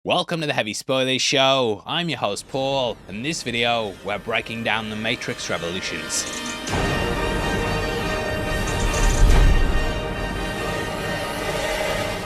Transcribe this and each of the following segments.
Welcome to the Heavy Spoilers Show. I'm your host Paul. In this video, we're breaking down the Matrix Revolutions.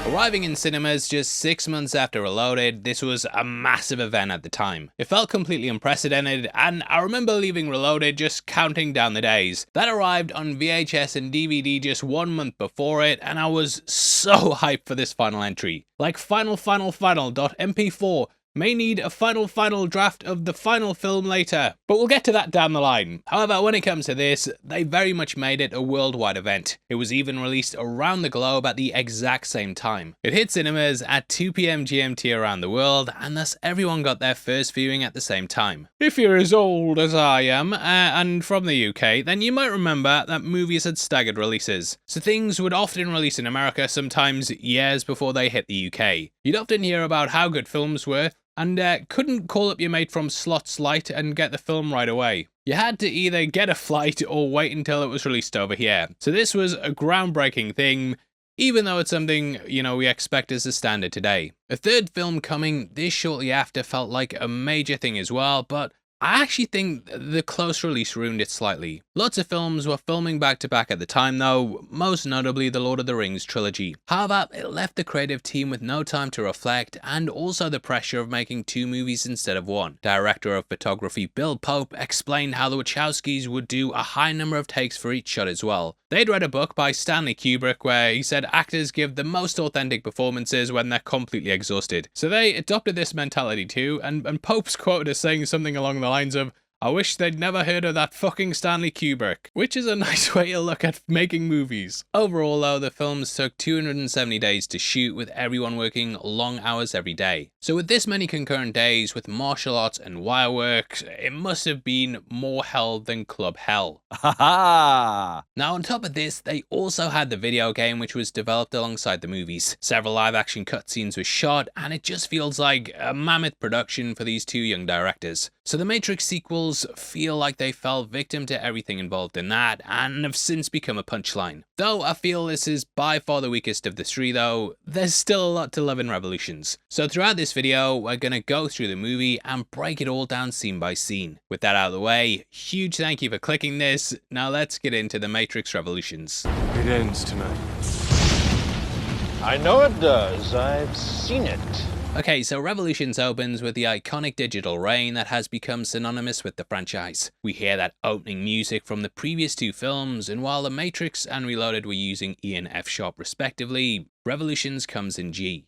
Arriving in cinemas just 6 months after Reloaded, this was a massive event at the time. It felt completely unprecedented, and I remember leaving Reloaded just counting down the days. That arrived on VHS and DVD just 1 month before it, and I was so hyped for this final entry. Like final.mp4 may need a final draft of the final film later, but we'll get to that down the line. However, when it comes to this, they very much made it a worldwide event. It was even released around the globe at the exact same time. It hit cinemas at 2 PM GMT around the world, and thus everyone got their first viewing at the same time. If you're as old as I am, and from the UK, then you might remember that movies had staggered releases. So things would often release in America sometimes years before they hit the UK. You'd often hear about how good films were, and couldn't call up your mate from Slots Light and get the film right away. You had to either get a flight or wait until it was released over here. So this was a groundbreaking thing, even though it's something, we expect as a standard today. A third film coming this shortly after felt like a major thing as well, but I actually think the close release ruined it slightly. Lots of films were filming back to back at the time though, most notably the Lord of the Rings trilogy. However, it left the creative team with no time to reflect and also the pressure of making 2 movies instead of 1. Director of photography Bill Pope explained how the Wachowskis would do a high number of takes for each shot as well. They'd read a book by Stanley Kubrick where he said actors give the most authentic performances when they're completely exhausted. So they adopted this mentality too, and Pope's quoted as saying something along the lines of, "I wish they'd never heard of that fucking Stanley Kubrick," which is a nice way to look at making movies. Overall though, the films took 270 days to shoot with everyone working long hours every day. So with this many concurrent days with martial arts and wire work, it must have been more hell than club hell. Haha! Now on top of this, they also had the video game which was developed alongside the movies. Several live action cutscenes were shot, and it just feels like a mammoth production for these 2 young directors. So the Matrix sequels feel like they fell victim to everything involved in that, and have since become a punchline. Though I feel this is by far the weakest of the 3 though, there's still a lot to love in Revolutions. So throughout this video, we're gonna go through the movie and break it all down scene by scene. With that out of the way, huge thank you for clicking this. Now let's get into the Matrix Revolutions. It ends tonight. I know it does. I've seen it. Okay, so Revolutions opens with the iconic digital rain that has become synonymous with the franchise. We hear that opening music from the previous 2 films, and while The Matrix and Reloaded were using E and F sharp respectively, Revolutions comes in G.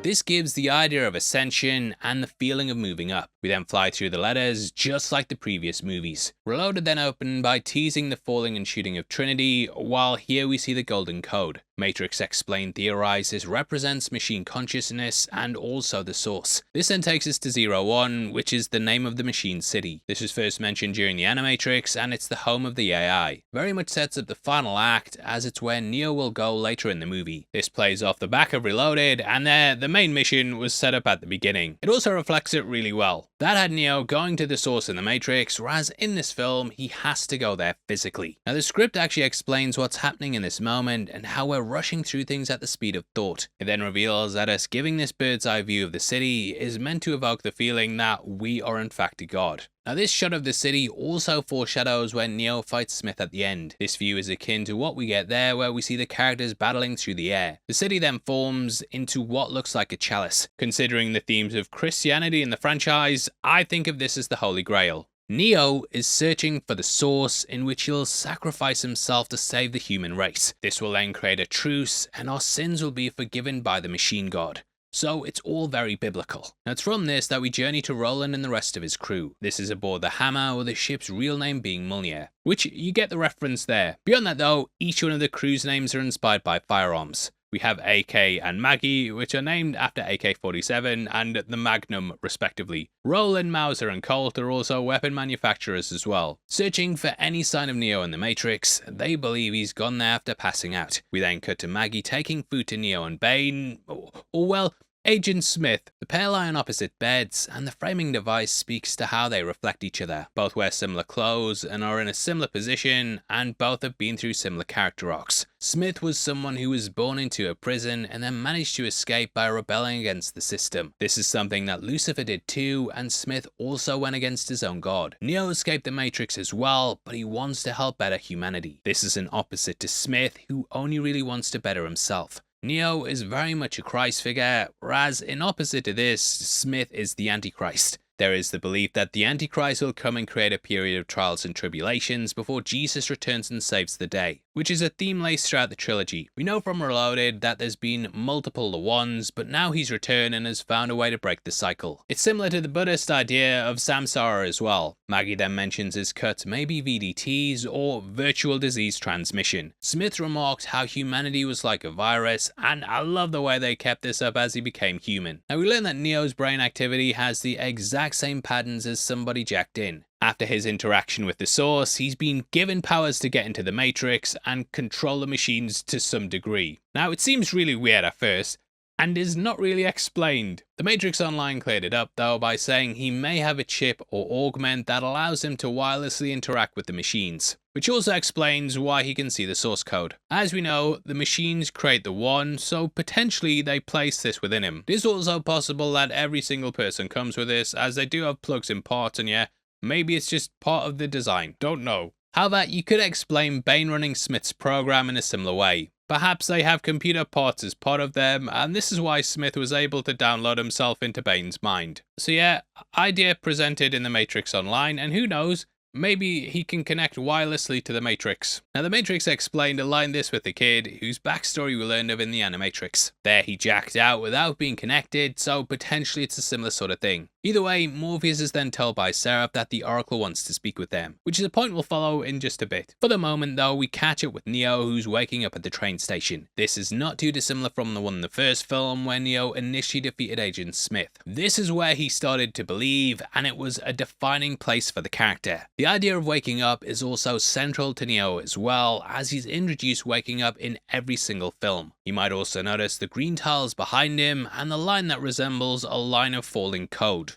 This gives the idea of ascension and the feeling of moving up. We then fly through the letters just like the previous movies. Reloaded then opened by teasing the falling and shooting of Trinity, while here we see the golden code. Matrix Explained theorizes represents machine consciousness and also the source. This then takes us to 01, which is the name of the machine city. This was first mentioned during the Animatrix, and it's the home of the AI. Very much sets up the final act, as it's where Neo will go later in the movie. This plays off the back of Reloaded, and there the main mission was set up at the beginning. It also reflects it really well. That had Neo going to the source in the Matrix, whereas in this film he has to go there physically. Now the script actually explains what's happening in this moment and how we're rushing through things at the speed of thought. It then reveals that us giving this bird's eye view of the city is meant to evoke the feeling that we are in fact a god. Now this shot of the city also foreshadows when Neo fights Smith at the end. This view is akin to what we get there, where we see the characters battling through the air. The city then forms into what looks like a chalice. Considering the themes of Christianity in the franchise, I think of this as the Holy Grail. Neo is searching for the source in which he'll sacrifice himself to save the human race. This will then create a truce, and our sins will be forgiven by the machine god. So it's all very biblical. Now it's from this that we journey to Roland and the rest of his crew. This is aboard the Hammer, with the ship's real name being Mjolnir, which you get the reference there. Beyond that though, each one of the crew's names are inspired by firearms. We have AK and Maggie, which are named after AK-47 and the Magnum, respectively. Roland, Mauser, and Colt are also weapon manufacturers as well. Searching for any sign of Neo in the Matrix, they believe he's gone there after passing out. We then cut to Maggie taking food to Neo and Bane, or well, Agent Smith. The pair lie on opposite beds, and the framing device speaks to how they reflect each other. Both wear similar clothes and are in a similar position, and both have been through similar character arcs. Smith was someone who was born into a prison and then managed to escape by rebelling against the system. This is something that Lucifer did too, and Smith also went against his own god. Neo escaped the Matrix as well, but he wants to help better humanity. This is an opposite to Smith, who only really wants to better himself. Neo is very much a Christ figure, whereas in opposite to this, Smith is the Antichrist. There is the belief that the Antichrist will come and create a period of trials and tribulations before Jesus returns and saves the day, which is a theme laced throughout the trilogy. We know from Reloaded that there's been multiple The Ones, but now he's returned and has found a way to break the cycle. It's similar to the Buddhist idea of samsara as well. Maggie then mentions his cuts may be VDTs or virtual disease transmission. Smith remarked how humanity was like a virus, and I love the way they kept this up as he became human. Now we learn that Neo's brain activity has the exact same patterns as somebody jacked in. After his interaction with the Source, he's been given powers to get into the Matrix and control the machines to some degree. Now it seems really weird at first, and is not really explained. The Matrix Online cleared it up though by saying he may have a chip or augment that allows him to wirelessly interact with the machines, which also explains why he can see the source code. As we know, the machines create the One, so potentially they place this within him. It is also possible that every single person comes with this, as they do have plugs in parts, and yeah, maybe it's just part of the design, don't know. However, you could explain Bane running Smith's program in a similar way. Perhaps they have computer parts as part of them, and this is why Smith was able to download himself into Bane's mind. So yeah, idea presented in the Matrix Online, and who knows, maybe he can connect wirelessly to the Matrix. Now the Matrix explained aligned this with the kid, whose backstory we learned of in the Animatrix. There he jacked out without being connected, so potentially it's a similar sort of thing. Either way, Morpheus is then told by Seraph that the Oracle wants to speak with them, which is a point we'll follow in just a bit. For the moment though, we catch up with Neo, who's waking up at the train station. This is not too dissimilar from the one in the first film where Neo initially defeated Agent Smith. This is where he started to believe, and it was a defining place for the character. The idea of waking up is also central to Neo as well, as he's introduced waking up in every single film. You might also notice the green tiles behind him and the line that resembles a line of falling code.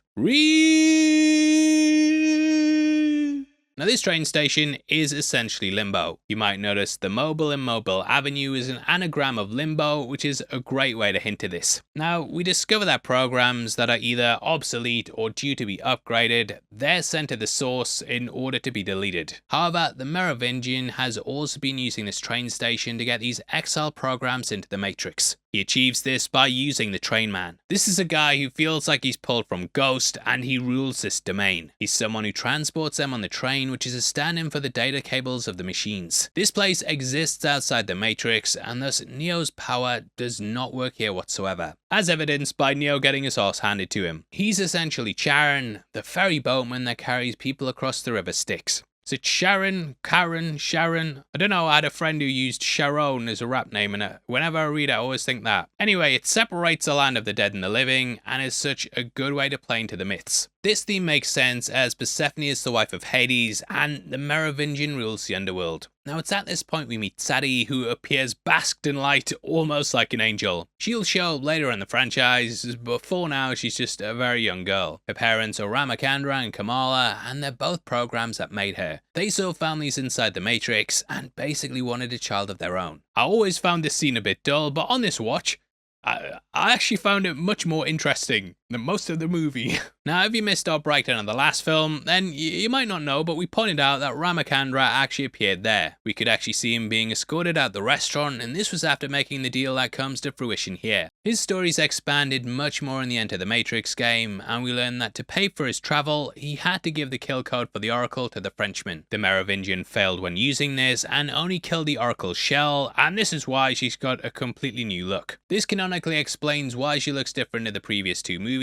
Now this train station is essentially Limbo. You might notice the Mobile in Mobile Avenue is an anagram of Limbo, which is a great way to hint at this. Now we discover that programs that are either obsolete or due to be upgraded, they're sent to the source in order to be deleted. However, the Merovingian has also been using this train station to get these exile programs into the Matrix. He achieves this by using the Train Man. This is a guy who feels like he's pulled from Ghost, and he rules this domain. He's someone who transports them on the train, which is a stand-in for the data cables of the machines. This place exists outside the Matrix, and thus Neo's power does not work here whatsoever, as evidenced by Neo getting his horse handed to him. He's essentially Charon, the ferry boatman that carries people across the river Styx. Is it Sharon? Karen? Sharon? I don't know, I had a friend who used Sharon as a rap name, and whenever I read it I always think that. Anyway, it separates the land of the dead and the living, and is such a good way to play into the myths. This theme makes sense as Persephone is the wife of Hades, and the Merovingian rules the underworld. Now it's at this point we meet Sadie, who appears basked in light, almost like an angel. She'll show up later in the franchise, but for now she's just a very young girl. Her parents are Ramachandra and Kamala, and they're both programs that made her. They saw families inside the Matrix, and basically wanted a child of their own. I always found this scene a bit dull, but on this watch, I actually found it much more interesting than most of the movie. Now, if you missed our breakdown of the last film, then you might not know, but we pointed out that Ramachandra actually appeared there. We could actually see him being escorted out the restaurant, and this was after making the deal that comes to fruition here. His story's expanded much more in the Enter the Matrix game, and we learn that to pay for his travel, he had to give the kill code for the Oracle to the Frenchman. The Merovingian failed when using this, and only killed the Oracle's shell, and this is why she's got a completely new look. This canonically explains why she looks different to the previous two movies,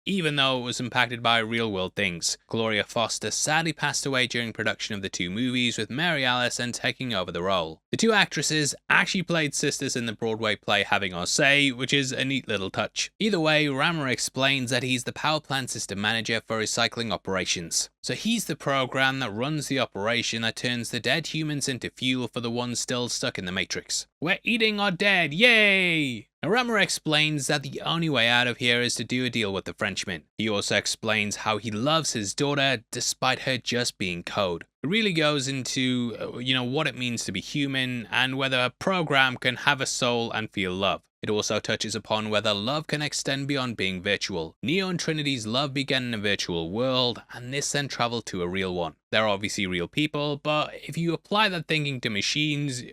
even though it was impacted by real-world things. Gloria Foster sadly passed away during production of the two movies, with Mary Alice then taking over the role. The two actresses actually played sisters in the Broadway play Having Our Say, which is a neat little touch. Either way, Rammer explains that he's the power plant system manager for recycling operations. So he's the program that runs the operation that turns the dead humans into fuel for the ones still stuck in the Matrix. We're eating our dead, yay! Now, Rama explains that the only way out of here is to do a deal with the Frenchman. He also explains how he loves his daughter despite her just being code. It really goes into, what it means to be human and whether a program can have a soul and feel love. It also touches upon whether love can extend beyond being virtual. Neo and Trinity's love began in a virtual world, and this then traveled to a real one. They're obviously real people, but if you apply that thinking to machines,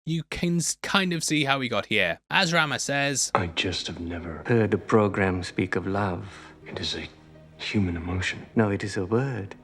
you can kind of see how we got here. As Rama says, I just have never heard a program speak of love. It is a human emotion. No, it is a word.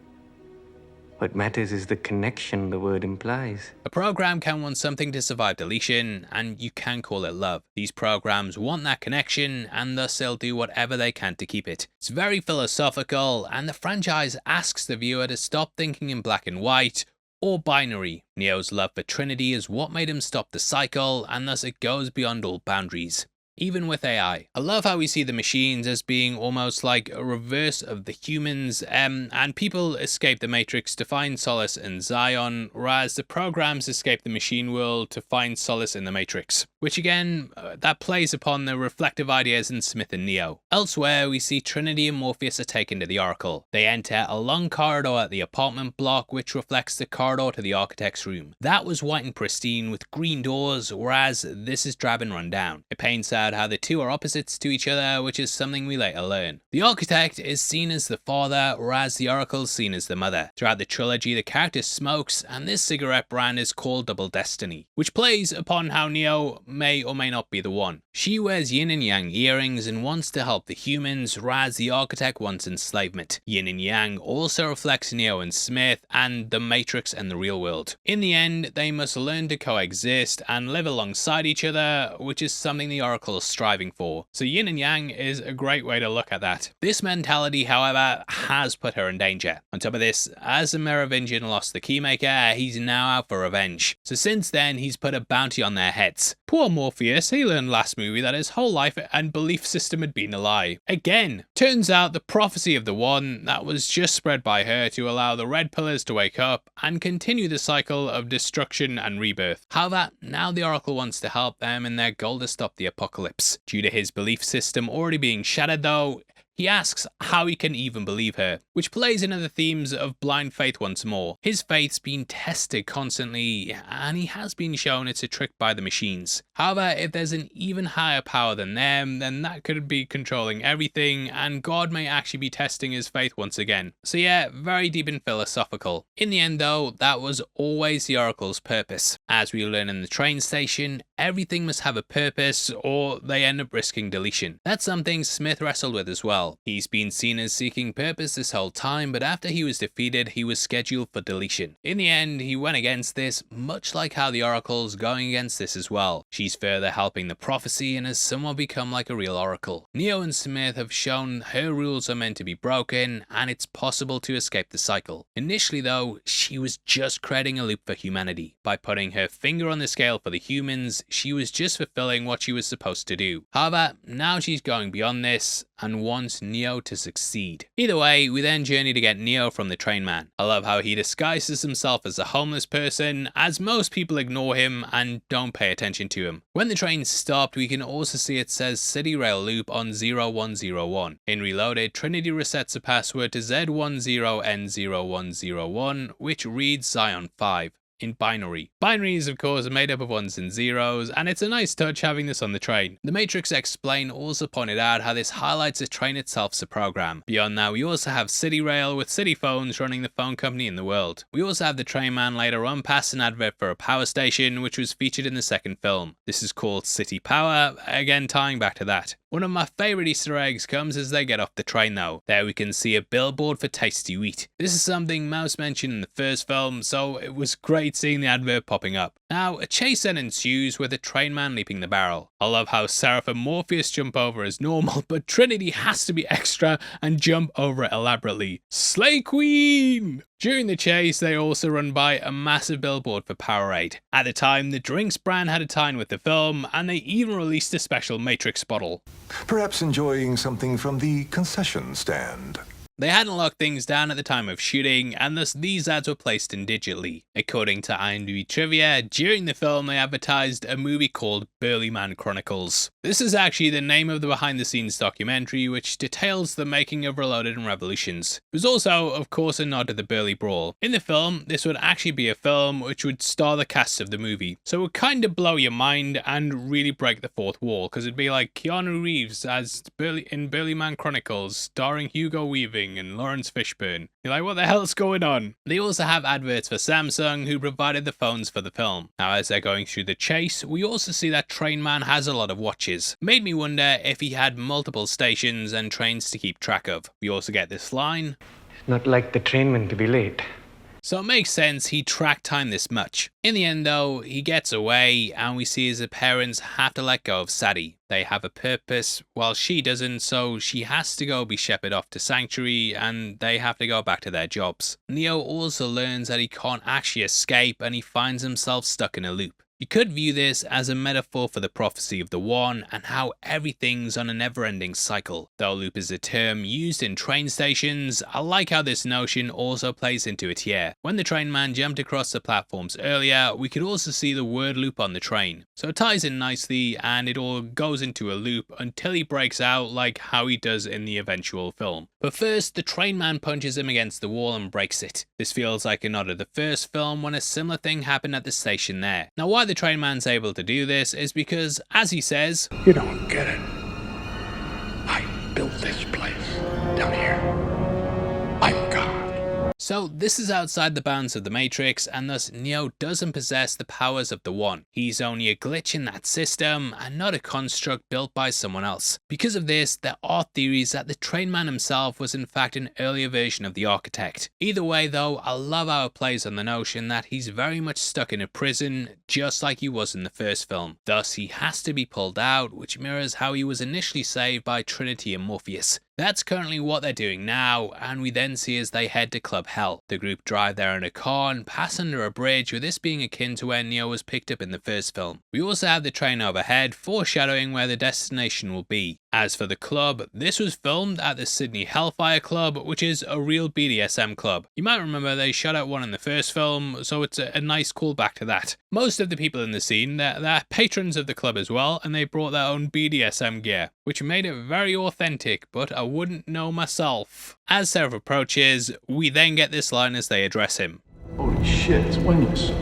What matters is the connection the word implies. A program can want something to survive deletion, and you can call it love. These programs want that connection, and thus they'll do whatever they can to keep it. It's very philosophical, and the franchise asks the viewer to stop thinking in black and white, or binary. Neo's love for Trinity is what made him stop the cycle, and thus it goes beyond all boundaries. Even with AI. I love how we see the machines as being almost like a reverse of the humans, and people escape the Matrix to find solace in Zion, whereas the programs escape the machine world to find solace in the Matrix. Which again, that plays upon the reflective ideas in Smith and Neo. Elsewhere, we see Trinity and Morpheus are taken to the Oracle. They enter a long corridor at the apartment block, which reflects the corridor to the architect's room. That was white and pristine with green doors, whereas this is drab and run down. It paints out how the two are opposites to each other, which is something we later learn. The architect is seen as the father, whereas the Oracle is seen as the mother. Throughout the trilogy, the character smokes, and this cigarette brand is called Double Destiny, which plays upon how Neo may or may not be the one. She wears yin and yang earrings and wants to help the humans, whereas the architect wants enslavement. Yin and yang also reflects Neo and Smith, and the Matrix and the real world. In the end, they must learn to coexist and live alongside each other, which is something the Oracle is striving for. So yin and yang is a great way to look at that. This mentality, however, has put her in danger. On top of this, as the Merovingian lost the Keymaker, he's now out for revenge. So since then, he's put a bounty on their heads. Poor Morpheus, he learned last movie that his whole life and belief system had been a lie. Again, turns out the prophecy of the One that was just spread by her to allow the Red Pillars to wake up and continue the cycle of destruction and rebirth. However, now the Oracle wants to help them in their goal to stop the apocalypse. Due to his belief system already being shattered though, he asks how he can even believe her, which plays into the themes of blind faith once more. His faith's been tested constantly, and he has been shown it's a trick by the machines. However, if there's an even higher power than them, then that could be controlling everything, and God may actually be testing his faith once again. So yeah, very deep and philosophical. In the end though, that was always the Oracle's purpose. As we learn in the train station, everything must have a purpose, or they end up risking deletion. That's something Smith wrestled with as well. He's been seen as seeking purpose this whole time, but after he was defeated, he was scheduled for deletion. In the end, he went against this, much like how the Oracle's going against this as well. She's further helping the prophecy and has somewhat become like a real Oracle. Neo and Smith have shown her rules are meant to be broken, and it's possible to escape the cycle. Initially though, she was just creating a loop for humanity. By putting her finger on the scale for the humans, she was just fulfilling what she was supposed to do. However, now she's going beyond this and wants Neo to succeed. Either way, we then journey to get Neo from the train man. I love how he disguises himself as a homeless person, as most people ignore him and don't pay attention to him. When the train stopped, we can also see it says City Rail Loop on 0101. In Reloaded, Trinity resets the password to Z10N0101, which reads Zion 5. In binary. Binary is of course made up of ones and zeros, and it's a nice touch having this on the train. The Matrix Explain also pointed out how this highlights the train itself's a program. Beyond that, we also have City Rail with City Phones running the phone company in the world. We also have the train man later on pass an advert for a power station, which was featured in the second film. This is called City Power, again tying back to that. One of my favourite Easter eggs comes as they get off the train though. There we can see a billboard for tasty wheat. This is something Mouse mentioned in the first film, so it was great seeing the advert popping up. Now, a chase then ensues with the train man leaping the barrel. I love how Seraph and Morpheus jump over as normal, but Trinity has to be extra and jump over it elaborately. Slay Queen! During the chase, they also run by a massive billboard for Powerade. At the time, the drinks brand had a tie-in with the film, and they even released a special Matrix bottle. Perhaps enjoying something from the concession stand. They hadn't locked things down at the time of shooting, and thus these ads were placed in digitally. According to IMDb trivia, during the film they advertised a movie called Burly Man Chronicles. This is actually the name of the behind the scenes documentary which details the making of Reloaded and Revolutions. It was also, of course, a nod to the Burly Brawl. In the film, this would actually be a film which would star the cast of the movie, so it would kind of blow your mind and really break the fourth wall, because it'd be like Keanu Reeves as in Burly Man Chronicles, starring Hugo Weaving and Lawrence Fishburne. You're like, what the hell's going on? They also have adverts for Samsung, who provided the phones for the film. Now, as they're going through the chase, we also see that Train Man has a lot of watches. Made me wonder if he had multiple stations and trains to keep track of. We also get this line, It's not like the trainman to be late. so it makes sense he tracked time this much. In the end though, he gets away and we see his parents have to let go of Sadie. They have a purpose while she doesn't, so she has to go be shepherded off to Sanctuary and they have to go back to their jobs. Neo also learns that he can't actually escape and he finds himself stuck in a loop. You could view this as a metaphor for the prophecy of the One and how everything's on a never-ending cycle. Though loop is a term used in train stations, I like how this notion also plays into it here. When the train man jumped across the platforms earlier, we could also see the word loop on the train. So it ties in nicely and it all goes into a loop until he breaks out like how he does in the eventual film. But first, the train man punches him against the wall and breaks it. This feels like a nod to the first film when a similar thing happened at the station there. Now why the train man's able to do this is because, as he says, You don't get it. I built this place down here. I'm God. so this is outside the bounds of the Matrix and thus Neo doesn't possess the powers of the One. He's only a glitch in that system and not a construct built by someone else. Because of this, there are theories that the train man himself was in fact an earlier version of the Architect. Either way though, I love how it plays on the notion that he's very much stuck in a prison just like he was in the first film. Thus he has to be pulled out, which mirrors how he was initially saved by Trinity and Morpheus. That's currently what they're doing now, and we then see as they head to Club Hell. The group drive there in a car and pass under a bridge, with this being akin to where Neo was picked up in the first film. We also have the train overhead, foreshadowing where the destination will be. As for the club, this was filmed at the Sydney Hellfire Club, which is a real BDSM club. You might remember they shot out one in the first film, so it's a nice callback to that. Most of the people in the scene, they're patrons of the club as well, and they brought their own BDSM gear, which made it very authentic, but I wouldn't know myself. As Seraph approaches, we then get this line as they address him. Holy shit, it's wingless.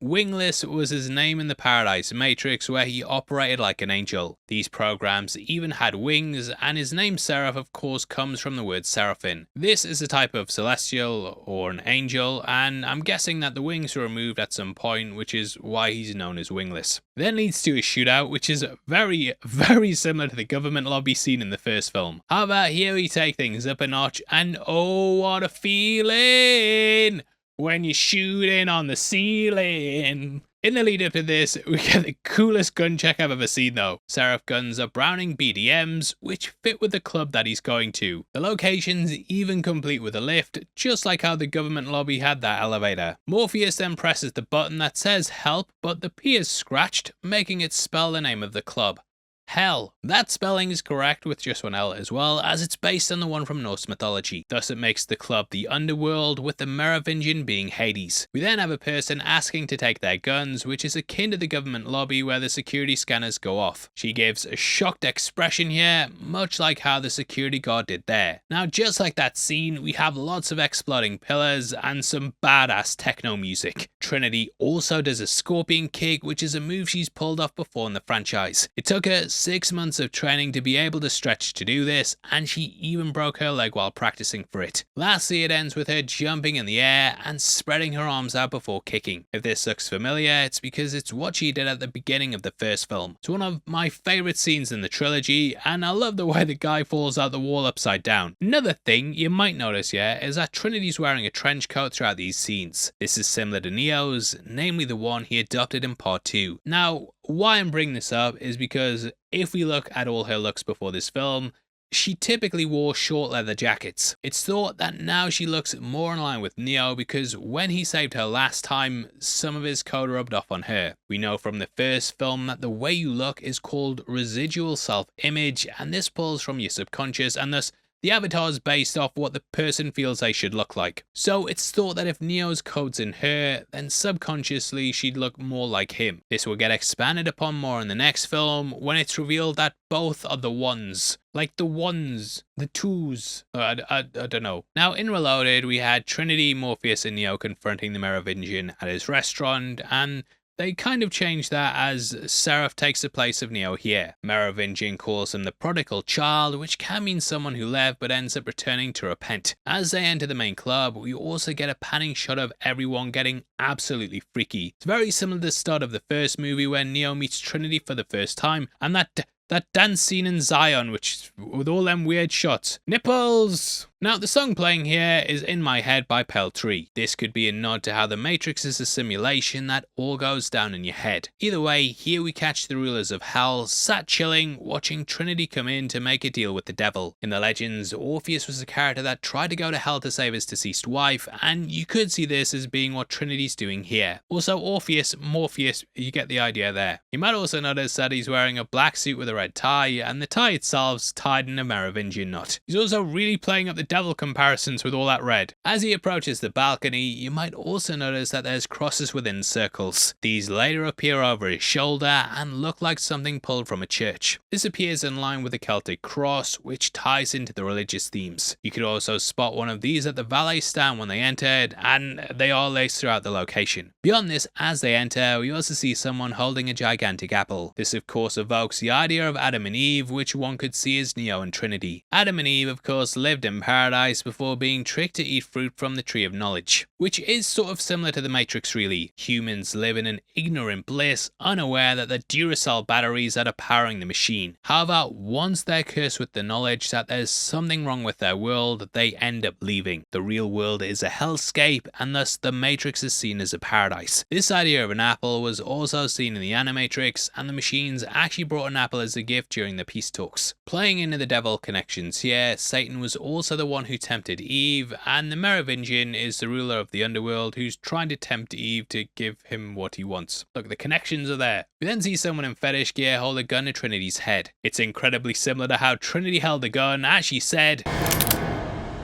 Wingless was his name in the Paradise Matrix, where he operated like an angel. These programs even had wings, and his name Seraph of course comes from the word seraphim. This is a type of celestial or an angel, and I'm guessing that the wings were removed at some point, which is why he's known as Wingless. Then leads to a shootout, which is very, very similar to the government lobby scene in the first film. However, here we take things up a notch, and oh, what a feeling when you're shooting on the ceiling. In the lead up to this, we get the coolest gun check I've ever seen though. Seraph guns are Browning BDMs, which fit with the club that he's going to. The location's even complete with a lift, just like how the government lobby had that elevator. Morpheus then presses the button that says help, but the P is scratched, making it spell the name of the club. Hell. That spelling is correct with just one L as well, as it's based on the one from Norse mythology. Thus it makes the club the underworld, with the Merovingian being Hades. We then have a person asking to take their guns, which is akin to the government lobby where the security scanners go off. She gives a shocked expression here, much like how the security guard did there. Now just like that scene, we have lots of exploding pillars and some badass techno music. Trinity also does a scorpion kick, which is a move she's pulled off before in the franchise. It took her 6 months of training to be able to stretch to do this, and she even broke her leg while practicing for it. Lastly, it ends with her jumping in the air and spreading her arms out before kicking. If this looks familiar, it's because it's what she did at the beginning of the first film. It's one of my favourite scenes in the trilogy, and I love the way the guy falls out the wall upside down. Another thing you might notice here is that Trinity's wearing a trench coat throughout these scenes. This is similar to Neo's, namely the one he adopted in part 2. Now, why I'm bringing this up is because if we look at all her looks before this film, she typically wore short leather jackets. It's thought that now she looks more in line with Neo because when he saved her last time, some of his code rubbed off on her. We know from the first film that the way you look is called residual self-image, and this pulls from your subconscious and thus The avatar is based off what the person feels they should look like. So it's thought that if Neo's code's in her, then subconsciously she'd look more like him. This will get expanded upon more in the next film when it's revealed that both are the ones. Like the ones, the twos, I don't know. Now in Reloaded we had Trinity, Morpheus and Neo confronting the Merovingian at his restaurant, and they kind of changed that as Seraph takes the place of Neo here. Merovingian calls him the prodigal child, which can mean someone who left but ends up returning to repent. As they enter the main club, we also get a panning shot of everyone getting absolutely freaky. It's very similar to the start of the first movie when Neo meets Trinity for the first time, and that dance scene in Zion, which with all them weird shots. Nipples! Now, the song playing here is In My Head by Pale Tree. This could be a nod to how the Matrix is a simulation that all goes down in your head. Either way, here we catch the rulers of hell sat chilling, watching Trinity come in to make a deal with the devil. In the legends, Orpheus was a character that tried to go to hell to save his deceased wife, and you could see this as being what Trinity's doing here. Also, Orpheus, Morpheus, you get the idea there. You might also notice that he's wearing a black suit with a red tie, and the tie itself's tied in a Merovingian knot. He's also really playing up the devil comparisons with all that red. As he approaches the balcony, you might also notice that there's crosses within circles. These later appear over his shoulder and look like something pulled from a church. This appears in line with the Celtic cross, which ties into the religious themes. You could also spot one of these at the valet stand when they entered, and they are laced throughout the location. Beyond this, as they enter, we also see someone holding a gigantic apple. This of course evokes the idea of Adam and Eve, which one could see as Neo and Trinity. Adam and Eve of course lived in paradise before being tricked to eat fruit from the tree of knowledge, which is sort of similar to the Matrix really. Humans live in an ignorant bliss, unaware that the Duracell batteries that are powering the machine. However, once they're cursed with the knowledge that there's something wrong with their world, they end up leaving. The real world is a hellscape, and thus the Matrix is seen as a paradise. This idea of an apple was also seen in the Animatrix, and the machines actually brought an apple as a gift during the peace talks. Playing into the devil connections here, Satan was also the one who tempted Eve, and the Merovingian is the ruler of the underworld who's trying to tempt Eve to give him what he wants. Look, the connections are there. We then see someone in fetish gear hold a gun to Trinity's head. It's incredibly similar to how Trinity held the gun as she said,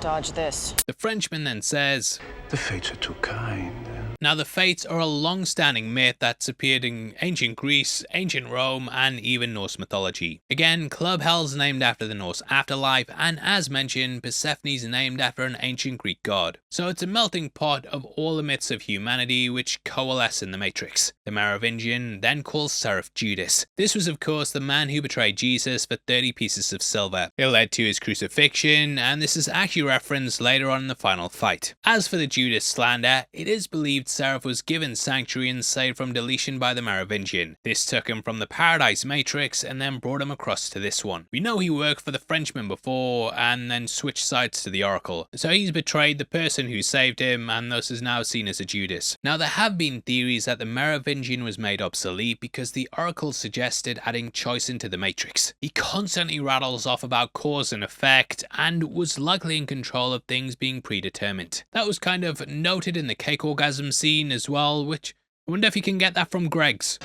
"Dodge this." The Frenchman then says, The fates are too kind. Now the Fates are a long-standing myth that's appeared in ancient Greece, ancient Rome, and even Norse mythology. Again, Club Hell's named after the Norse afterlife, and as mentioned, Persephone's named after an ancient Greek god. So it's a melting pot of all the myths of humanity which coalesce in the Matrix. The Merovingian then calls Seraph Judas. This was of course the man who betrayed Jesus for 30 pieces of silver. It led to his crucifixion, and this is actually referenced later on in the final fight. As for the Judas slander, it is believed Seraph was given sanctuary and saved from deletion by the Merovingian. This took him from the Paradise Matrix and then brought him across to this one. We know he worked for the Frenchman before and then switched sides to the Oracle. So he's betrayed the person who saved him and thus is now seen as a Judas. Now there have been theories that the Merovingian was made obsolete because the Oracle suggested adding choice into the Matrix. He constantly rattles off about cause and effect and was likely in control of things being predetermined. That was kind of noted in the cake orgasm scene as well, which I wonder if you can get that from Greg's.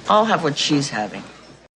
I'll have what she's having.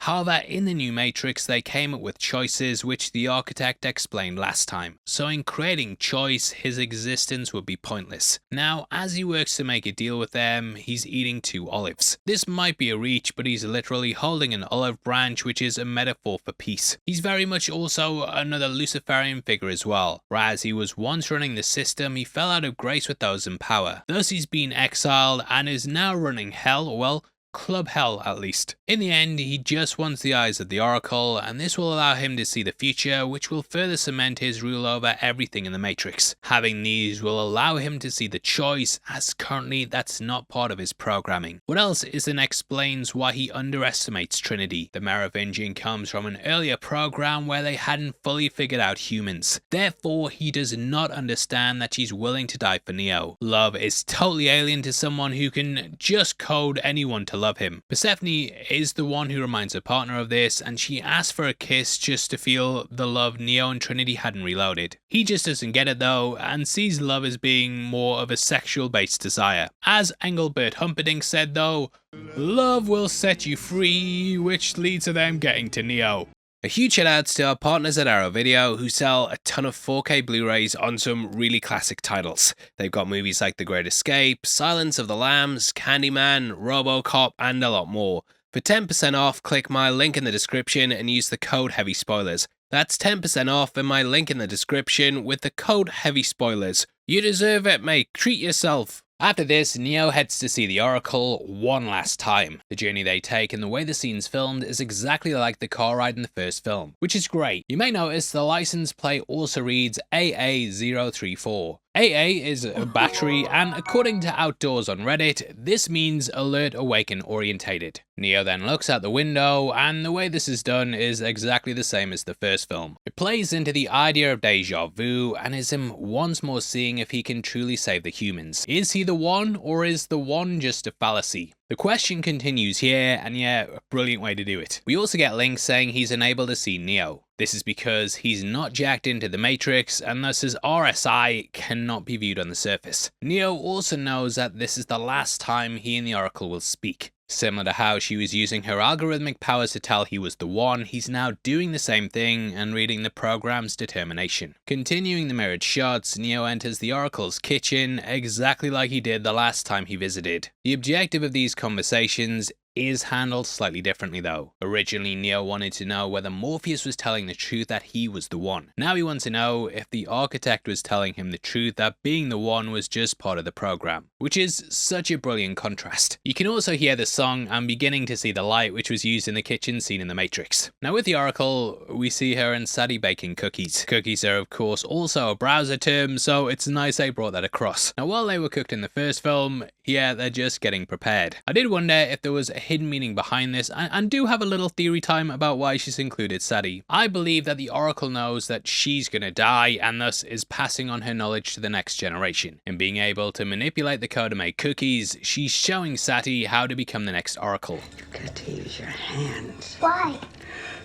However, in the new Matrix, they came up with choices which the architect explained last time. So in creating choice, his existence would be pointless. Now, as he works to make a deal with them, he's eating 2 olives. This might be a reach, but he's literally holding an olive branch, which is a metaphor for peace. He's very much also another Luciferian figure as well. Whereas he was once running the system, he fell out of grace with those in power. Thus he's been exiled and is now running hell, well, Club Hell at least. In the end, he just wants the eyes of the Oracle, and this will allow him to see the future, which will further cement his rule over everything in the Matrix. Having these will allow him to see the choice, as currently that's not part of his programming. What else is and explains why he underestimates Trinity. The Merovingian comes from an earlier program where they hadn't fully figured out humans. Therefore, he does not understand that she's willing to die for Neo. Love is totally alien to someone who can just code anyone to love him. Persephone is the one who reminds her partner of this, and she asks for a kiss just to feel the love Neo and Trinity hadn't reloaded. He just doesn't get it though, and sees love as being more of a sexual based desire. As Engelbert Humperdinck said though, love will set you free, which leads to them getting to Neo. A huge shout out to our partners at Arrow Video who sell a ton of 4K Blu-rays on some really classic titles. They've got movies like The Great Escape, Silence of the Lambs, Candyman, RoboCop, and a lot more. For 10% off, click my link in the description and use the code HEAVYSPOILERS. That's 10% off in my link in the description with the code HEAVYSPOILERS. You deserve it, mate. Treat yourself. After this, Neo heads to see the Oracle one last time. The journey they take and the way the scene's filmed is exactly like the car ride in the first film, which is great. You may notice the license plate also reads AA034. AA is a battery, and according to Outdoors on Reddit, this means alert, awaken, orientated. Neo then looks out the window, and the way this is done is exactly the same as the first film. It plays into the idea of deja vu, and is him once more seeing if he can truly save the humans. Is he the one, or is the one just a fallacy? The question continues here, and yeah, a brilliant way to do it. We also get Link saying he's unable to see Neo. This is because he's not jacked into the Matrix, and thus his RSI cannot be viewed on the surface. Neo also knows that this is the last time he and the Oracle will speak. Similar to how she was using her algorithmic powers to tell he was the one, he's now doing the same thing and reading the program's determination. Continuing the mirrored shots, Neo enters the Oracle's kitchen exactly like he did the last time he visited. The objective of these conversations is handled slightly differently though. Originally, Neo wanted to know whether Morpheus was telling the truth that he was the one. Now he wants to know if the architect was telling him the truth that being the one was just part of the program, which is such a brilliant contrast. You can also hear the song "I'm Beginning to See the Light," which was used in the kitchen scene in The Matrix. Now with the Oracle, we see her and Sadie baking cookies. Cookies are of course also a browser term, so it's nice they brought that across. Now while they were cooked in the first film, yeah, they're just getting prepared. I did wonder if there was a hidden meaning behind this, and do have a little theory time about why she's included Sadie. I believe that the Oracle knows that she's gonna die, and thus is passing on her knowledge to the next generation. In being able to manipulate the code to make cookies, she's showing Sadie how to become the next Oracle. You've got to use your hands. Why?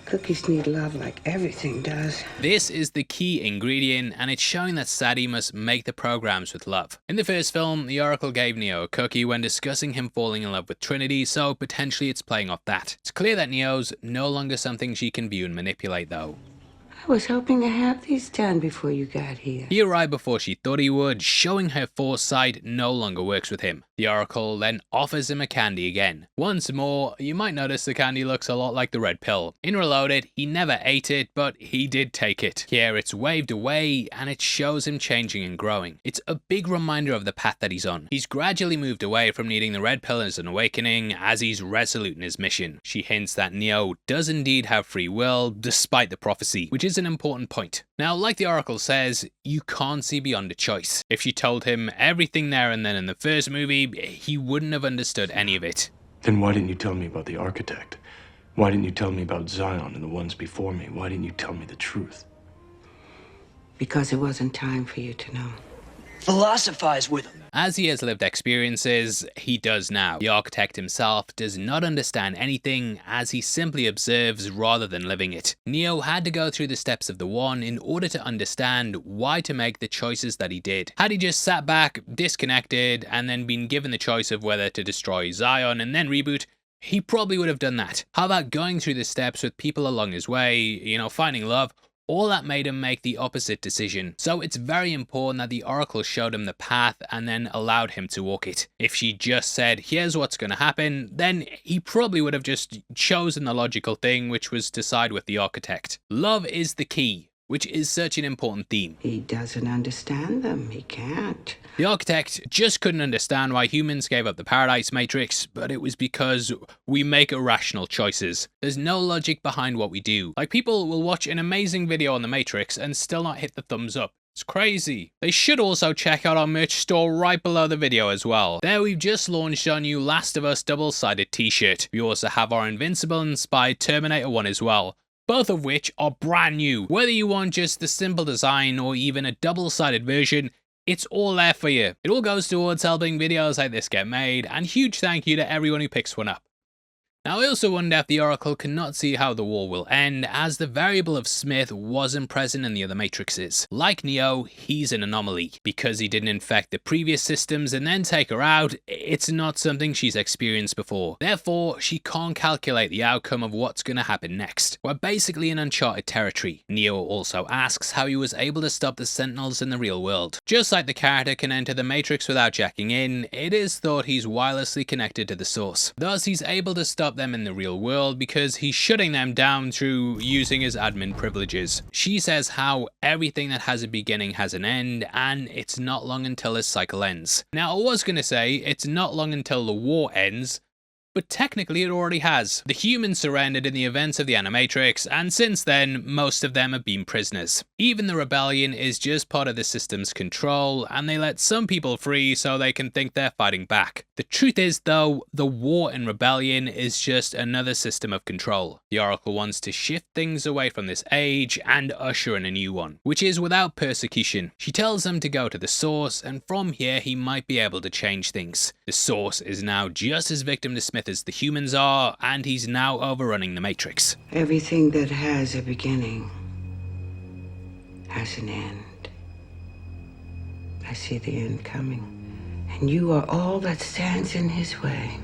Cookies need love like everything does. This is the key ingredient, and it's showing that Sadie must make the programs with love. In the first film, the Oracle gave Neo a cookie when discussing him falling in love with Trinity, so potentially it's playing off that. It's clear that Neo's no longer something she can view and manipulate though. I was hoping to have these done before you got here. He arrived before she thought he would, showing her foresight no longer works with him. The Oracle then offers him a candy again. Once more, you might notice the candy looks a lot like the red pill. In Reloaded, he never ate it, but he did take it. Here it's waved away, and it shows him changing and growing. It's a big reminder of the path that he's on. He's gradually moved away from needing the red pill as an awakening, as he's resolute in his mission. She hints that Neo does indeed have free will, despite the prophecy, which is an important point. Now, like the Oracle says, you can't see beyond a choice. If she told him everything there and then in the first movie, he wouldn't have understood any of it. Then why didn't you tell me about the architect? Why didn't you tell me about Zion and the ones before me? Why didn't you tell me the truth? Because it wasn't time for you to know. Philosophize with him. As he has lived experiences, he does now. The architect himself does not understand anything, as he simply observes rather than living it. Neo had to go through the steps of the One in order to understand why to make the choices that he did. Had he just sat back, disconnected, and then been given the choice of whether to destroy Zion and then reboot, he probably would have done that. How about going through the steps with people along his way, finding love? All that made him make the opposite decision. So it's very important that the Oracle showed him the path and then allowed him to walk it. If she just said, here's what's going to happen, then he probably would have just chosen the logical thing, which was to side with the architect. Love is the key, which is such an important theme. He doesn't understand them. He can't. The architect just couldn't understand why humans gave up the Paradise Matrix, but it was because we make irrational choices. There's no logic behind what we do. Like, people will watch an amazing video on the Matrix and still not hit the thumbs up. It's crazy. They should also check out our merch store right below the video as well. There we've just launched our new Last of Us double-sided t-shirt. We also have our Invincible-inspired Terminator one as well, both of which are brand new. Whether you want just the simple design or even a double-sided version, it's all there for you. It all goes towards helping videos like this get made, and huge thank you to everyone who picks one up. Now I also wonder if the Oracle cannot see how the war will end, as the variable of Smith wasn't present in the other Matrixes. Like Neo, he's an anomaly. Because he didn't infect the previous systems and then take her out, it's not something she's experienced before. Therefore, she can't calculate the outcome of what's going to happen next. We're basically in uncharted territory. Neo also asks how he was able to stop the Sentinels in the real world. Just like the character can enter the Matrix without jacking in, it is thought he's wirelessly connected to the source. Thus, he's able to stop them in the real world because he's shutting them down through using his admin privileges. She says how everything that has a beginning has an end, and it's not long until this cycle ends. Now, I was going to say it's not long until the war ends, but technically it already has. The humans surrendered in the events of the Animatrix, and since then, most of them have been prisoners. Even the rebellion is just part of the system's control, and they let some people free so they can think they're fighting back. The truth is though, the war and rebellion is just another system of control. The Oracle wants to shift things away from this age and usher in a new one, which is without persecution. She tells him to go to the source, and from here he might be able to change things. The source is now just as victim to Smith as the humans are, and he's now overrunning the Matrix. Everything that has a beginning has an end. I see the end coming, and you are all that stands in his way.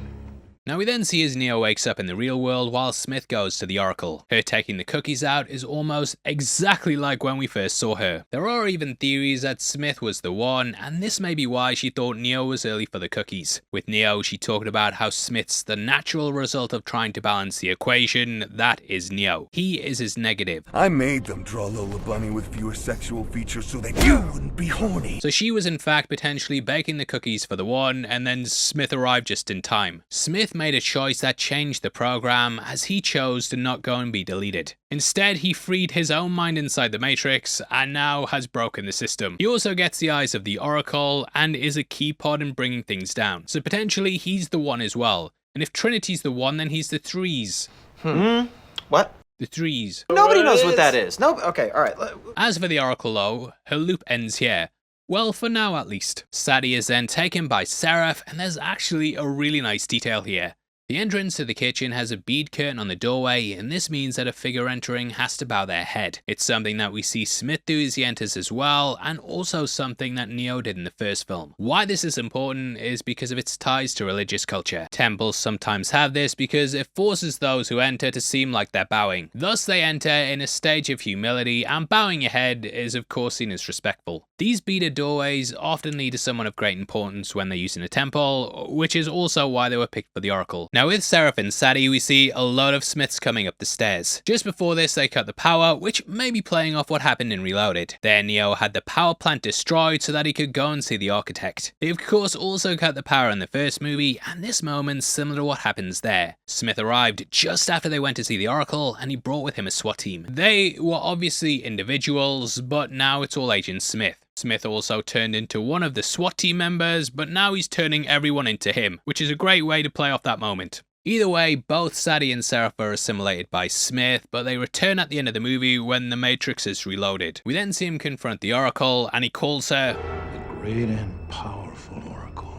Now we then see as Neo wakes up in the real world while Smith goes to the Oracle. Her taking the cookies out is almost exactly like when we first saw her. There are even theories that Smith was the one, and this may be why she thought Neo was early for the cookies. With Neo, she talked about how Smith's the natural result of trying to balance the equation. That is Neo. He is his negative. I made them draw Lola Bunny with fewer sexual features so that you wouldn't be horny. So she was in fact potentially baking the cookies for the one, and then Smith arrived just in time. Smith made a choice that changed the program, as he chose to not go and be deleted. Instead, he freed his own mind inside the Matrix and now has broken the system. He also gets the eyes of the Oracle and is a key part in bringing things down. So potentially he's the one as well. And if Trinity's the one, then he's the threes. What? The threes. Nobody knows what that is. No. Okay. All right. As for the Oracle though, her loop ends here. Well, for now at least. Sadie is then taken by Seraph, and there's actually a really nice detail here. The entrance to the kitchen has a bead curtain on the doorway, and this means that a figure entering has to bow their head. It's something that we see Smith do as he enters as well, and also something that Neo did in the first film. Why this is important is because of its ties to religious culture. Temples sometimes have this because it forces those who enter to seem like they're bowing. Thus they enter in a stage of humility, and bowing your head is of course seen as respectful. These beaded doorways often lead to someone of great importance when they're used in a temple, which is also why they were picked for the Oracle. Now with Seraph and Sadie, we see a lot of Smiths coming up the stairs. Just before this, they cut the power, which may be playing off what happened in Reloaded. There, Neo had the power plant destroyed so that he could go and see the architect. They of course also cut the power in the first movie, and this moment's similar to what happens there. Smith arrived just after they went to see the Oracle, and he brought with him a SWAT team. They were obviously individuals, but now it's all Agent Smith. Smith also turned into one of the SWAT team members, but now he's turning everyone into him, which is a great way to play off that moment. Either way, both Sadie and Seraph are assimilated by Smith, but they return at the end of the movie when the Matrix is reloaded. We then see him confront the Oracle, and he calls her the great and powerful Oracle.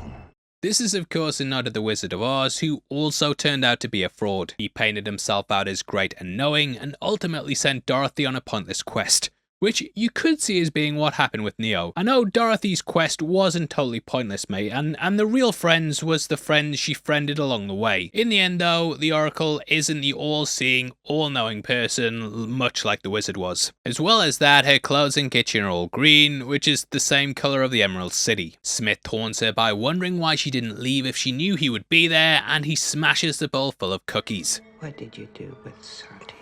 This is of course a nod to the Wizard of Oz, who also turned out to be a fraud. He painted himself out as great and knowing, and ultimately sent Dorothy on a pointless quest, which you could see as being what happened with Neo. I know Dorothy's quest wasn't totally pointless, mate, and the real friends was the friends she friended along the way. In the end though, the Oracle isn't the all-seeing, all-knowing person, much like the Wizard was. As well as that, her clothes and kitchen are all green, which is the same colour of the Emerald City. Smith taunts her by wondering why she didn't leave if she knew he would be there, and he smashes the bowl full of cookies. What did you do with Santi?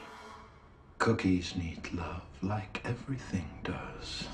Cookies need love, like everything does.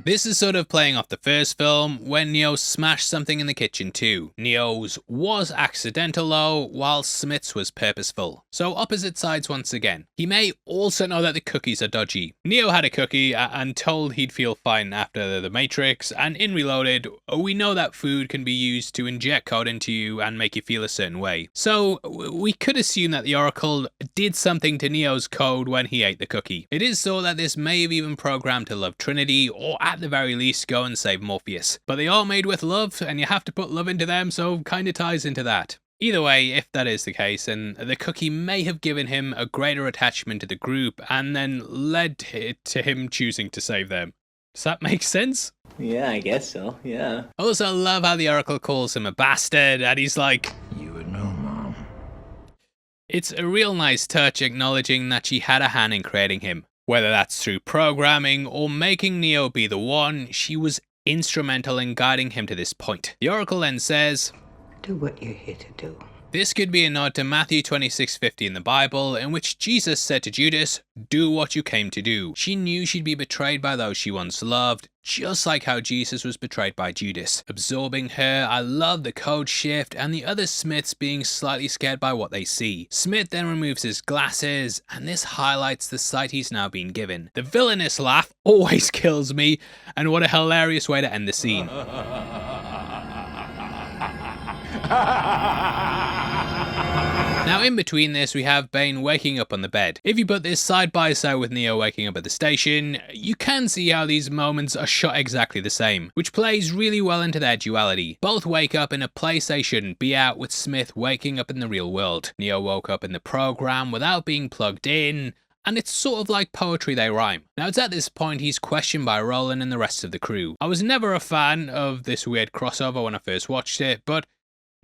This is sort of playing off the first film, when Neo smashed something in the kitchen too. Neo's was accidental though, while Smith's was purposeful. So opposite sides once again. He may also know that the cookies are dodgy. Neo had a cookie and told he'd feel fine after the Matrix, and in Reloaded, we know that food can be used to inject code into you and make you feel a certain way. So we could assume that the Oracle did something to Neo's code when he ate the cookie. It is thought that this may have even programmed to love Trinity, or at the very least go and save Morpheus. But they are made with love, and you have to put love into them, so kinda ties into that. Either way, if that is the case, then the cookie may have given him a greater attachment to the group and then led it to him choosing to save them. Does that make sense? Yeah, I guess so, yeah. I also love how the Oracle calls him a bastard, and he's like, You would know, Mom. it's a real nice touch acknowledging that she had a hand in creating him. Whether that's through programming or making Neo be the one, she was instrumental in guiding him to this point. The Oracle then says, Do what you're here to do. this could be a nod to Matthew 26:50 in the Bible, in which Jesus said to Judas, do what you came to do. She knew she'd be betrayed by those she once loved, just like how Jesus was betrayed by Judas. Absorbing her, I love the code shift and the other Smiths being slightly scared by what they see. Smith then removes his glasses, and this highlights the sight he's now been given. The villainous laugh always kills me, and what a hilarious way to end the scene. Now in between this, we have Bane waking up on the bed. If you put this side by side with Neo waking up at the station, you can see how these moments are shot exactly the same, which plays really well into their duality. Both wake up in a place they shouldn't be at, with Smith waking up in the real world. Neo woke up in the program without being plugged in, and it's sort of like poetry they rhyme. Now it's at this point he's questioned by Roland and the rest of the crew. I was never a fan of this weird crossover when I first watched it, but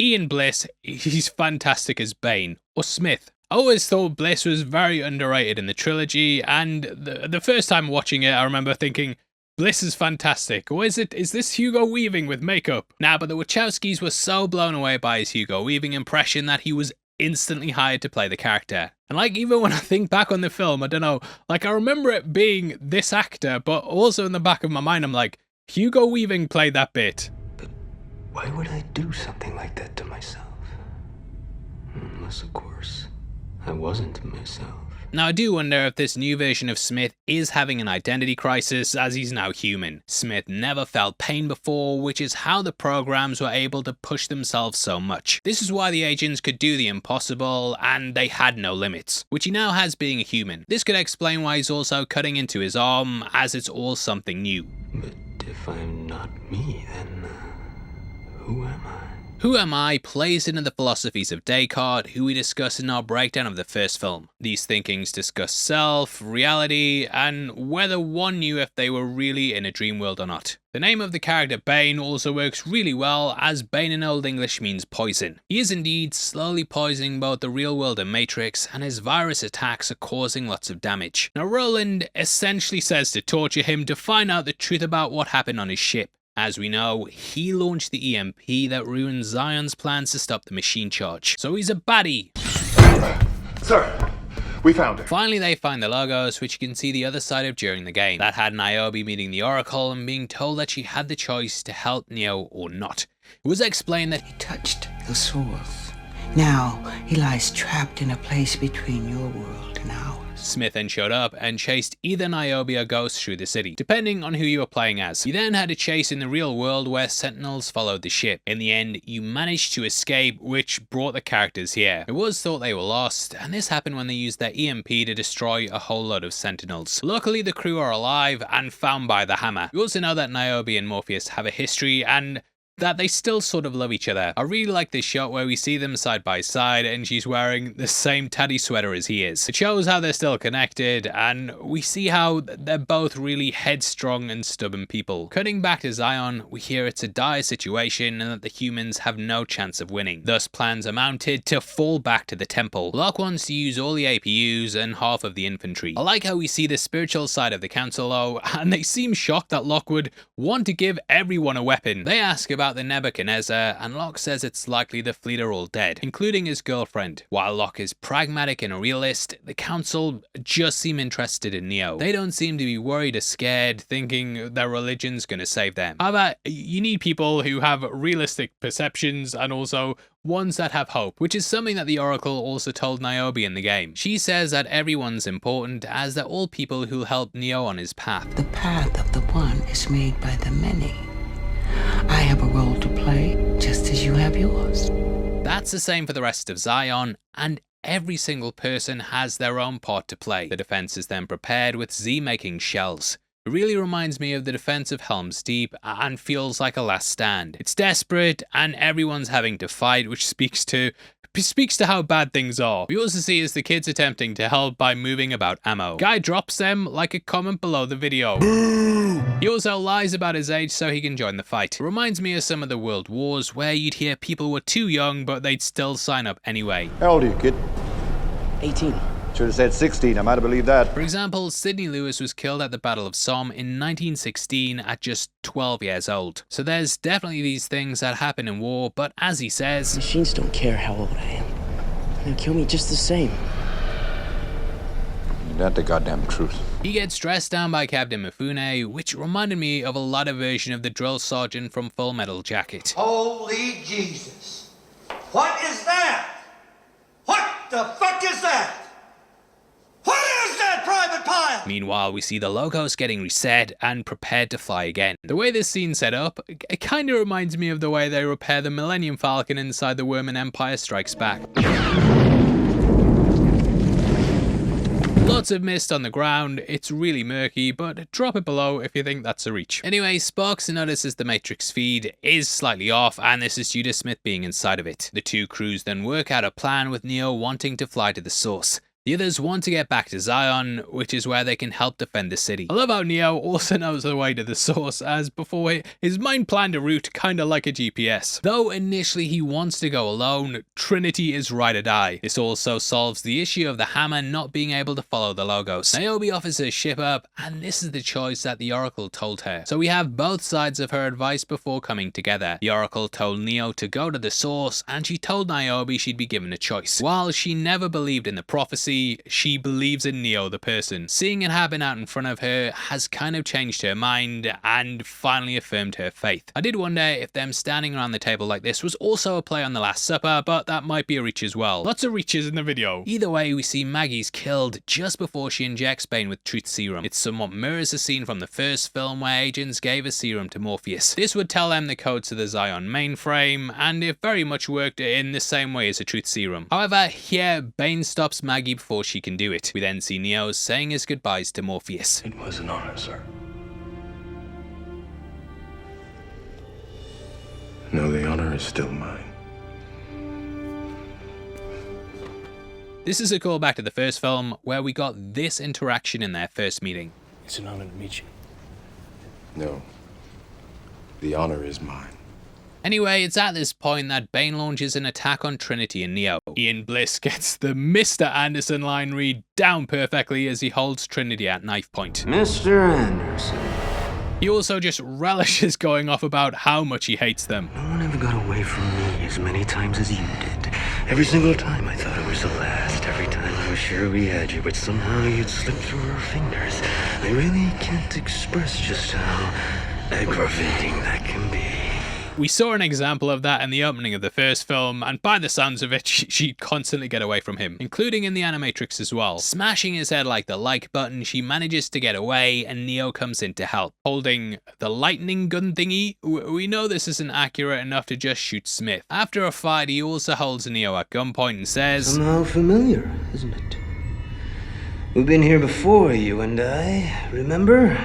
Ian Bliss, he's fantastic as Bane, or Smith. I always thought Bliss was very underrated in the trilogy, and the first time watching it I remember thinking, Bliss is fantastic, or is this Hugo Weaving with makeup? Nah, but the Wachowskis were so blown away by his Hugo Weaving impression that he was instantly hired to play the character. And like, even when I think back on the film, I don't know, like I remember it being this actor, but also in the back of my mind I'm like, Hugo Weaving played that bit. Why would I do something like that to myself? Unless, of course, I wasn't myself. Now I do wonder if this new version of Smith is having an identity crisis, as he's now human. Smith never felt pain before, which is how the programs were able to push themselves so much. This is why the agents could do the impossible, and they had no limits, which he now has being a human. This could explain why he's also cutting into his arm, as it's all something new. But if I'm not me, then who am I? Who Am I plays into the philosophies of Descartes, who we discuss in our breakdown of the first film. These thinkings discuss self, reality, and whether one knew if they were really in a dream world or not. The name of the character Bane also works really well, as Bane in Old English means poison. He is indeed slowly poisoning both the real world and Matrix, and his virus attacks are causing lots of damage. Now Roland essentially says to torture him to find out the truth about what happened on his ship. As we know, he launched the EMP that ruined Zion's plans to stop the machine charge. So he's a baddie. Sir, we found her. Finally, they find the logos, which you can see the other side of during the game. That had Niobe meeting the Oracle and being told that she had the choice to help Neo or not. It was explained that He touched the source. Now he lies trapped in a place between your world and ours. Smith then showed up and chased either Niobe or Ghost through the city, depending on who you were playing as. You then had a chase in the real world where sentinels followed the ship. In the end, you managed to escape, which brought the characters here. It was thought they were lost, and this happened when they used their EMP to destroy a whole lot of sentinels. Luckily, the crew are alive and found by the hammer. We also know that Niobe and Morpheus have a history, and that they still sort of love each other. I really like this shot where we see them side by side and she's wearing the same tatty sweater as he is. It shows how they're still connected, and we see how they're both really headstrong and stubborn people. Cutting back to Zion, we hear it's a dire situation and that the humans have no chance of winning. Thus plans are mounted to fall back to the temple. Locke wants to use all the APUs and half of the infantry. I like how we see the spiritual side of the council though, and they seem shocked that Locke would want to give everyone a weapon. They ask about the Nebuchadnezzar, and Locke says it's likely the fleet are all dead, including his girlfriend. While Locke is pragmatic and a realist, the council just seem interested in Neo. They don't seem to be worried or scared, thinking their religion's gonna save them. However, you need people who have realistic perceptions and also ones that have hope, which is something that the Oracle also told Niobe in the game. She says that everyone's important, as they're all people who'll help Neo on his path. The path of the one is made by the many. I have a role to play, just as you have yours. That's the same for the rest of Zion, and every single person has their own part to play. The defense is then prepared with Z making shells. It really reminds me of the defense of Helm's Deep and feels like a last stand. It's desperate and everyone's having to fight, which speaks to how bad things are. We also see as the kids attempting to help by moving about ammo. Guy drops them like a comment below the video. He also lies about his age so he can join the fight. It reminds me of some of the World Wars where you'd hear people were too young but they'd still sign up anyway. How old are you, kid? 18. Should have said 16, I might have believed that. For example, Sidney Lewis was killed at the Battle of Somme in 1916 at just 12 years old. So there's definitely these things that happen in war, but as he says, machines don't care how old I am. They'll kill me just the same. That's the goddamn truth. He gets dressed down by Captain Mifune, which reminded me of a latter version of the drill sergeant from Full Metal Jacket. Holy Jesus. What is that? What the fuck is that? What is that, Private Pyle? Meanwhile, we see the logos getting reset and prepared to fly again. The way this scene's set up, it kind of reminds me of the way they repair the Millennium Falcon inside the Worm in Empire Strikes Back. Lots of mist on the ground, it's really murky, but drop it below if you think that's a reach. Anyway, Sparks notices the Matrix feed is slightly off, and this is due to Smith being inside of it. The two crews then work out a plan with Neo wanting to fly to the source. The others want to get back to Zion, which is where they can help defend the city. I love how Neo also knows the way to the source, as before his mind planned a route kinda like a GPS. Though initially he wants to go alone, Trinity is ride or die. This also solves the issue of the hammer not being able to follow the logos. Niobe offers her ship up, and this is the choice that the Oracle told her. So we have both sides of her advice before coming together. The Oracle told Neo to go to the source, and she told Niobe she'd be given a choice. While she never believed in the prophecy, she believes in Neo the person. Seeing it happen out in front of her has kind of changed her mind and finally affirmed her faith. I did wonder if them standing around the table like this was also a play on the Last Supper, but that might be a reach as well. Lots of reaches in the video. Either way, we see Maggie's killed just before she injects Bane with Truth Serum. It somewhat mirrors a scene from the first film where agents gave a serum to Morpheus. This would tell them the codes to the Zion mainframe, and it very much worked in the same way as a Truth Serum. However, here Bane stops Maggie before she can do it. We then see Neo saying his goodbyes to Morpheus. It was an honor, sir. No, the honor is still mine. This is a callback to the first film, where we got this interaction in their first meeting. It's an honor to meet you. No, the honor is mine. Anyway, it's at this point that Bane launches an attack on Trinity and Neo. Ian Bliss gets the Mr. Anderson line read down perfectly as he holds Trinity at knife point. Mr. Anderson. He also just relishes going off about how much he hates them. No one ever got away from me as many times as you did. Every single time I thought it was the last. Every time I was sure we had you, but somehow you'd slip through our fingers. I really can't express just how aggravating that can be. We saw an example of that in the opening of the first film, and by the sounds of it, she'd constantly get away from him, including in the Animatrix as well. Smashing his head like the like button, she manages to get away, and Neo comes in to help. Holding the lightning gun thingy, we know this isn't accurate enough to just shoot Smith. After a fight, he also holds Neo at gunpoint and says, "Somehow familiar, isn't it? We've been here before, you and I, remember?"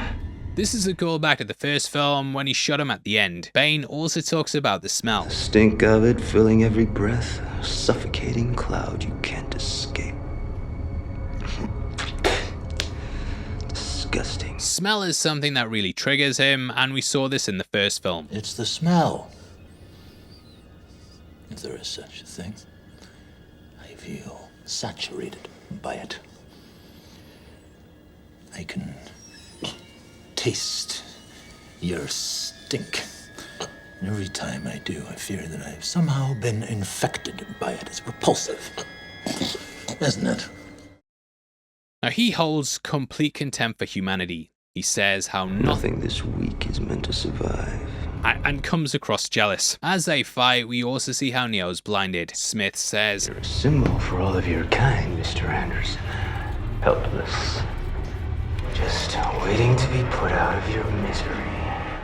This is a callback to the first film when he shot him at the end. Bane also talks about the smell. The stink of it filling every breath, a suffocating cloud you can't escape. Disgusting. Smell is something that really triggers him, and we saw this in the first film. It's the smell. If there is such a thing. I feel saturated by it. I can taste your stink. Every time I do, I fear that I've somehow been infected by it. It's repulsive, isn't it? Now, he holds complete contempt for humanity. He says how nothing this weak is meant to survive. And comes across jealous. As they fight, we also see how Neo's blinded. Smith says, "You're a symbol for all of your kind, Mr. Anderson. Helpless. Just waiting to be put out of your misery."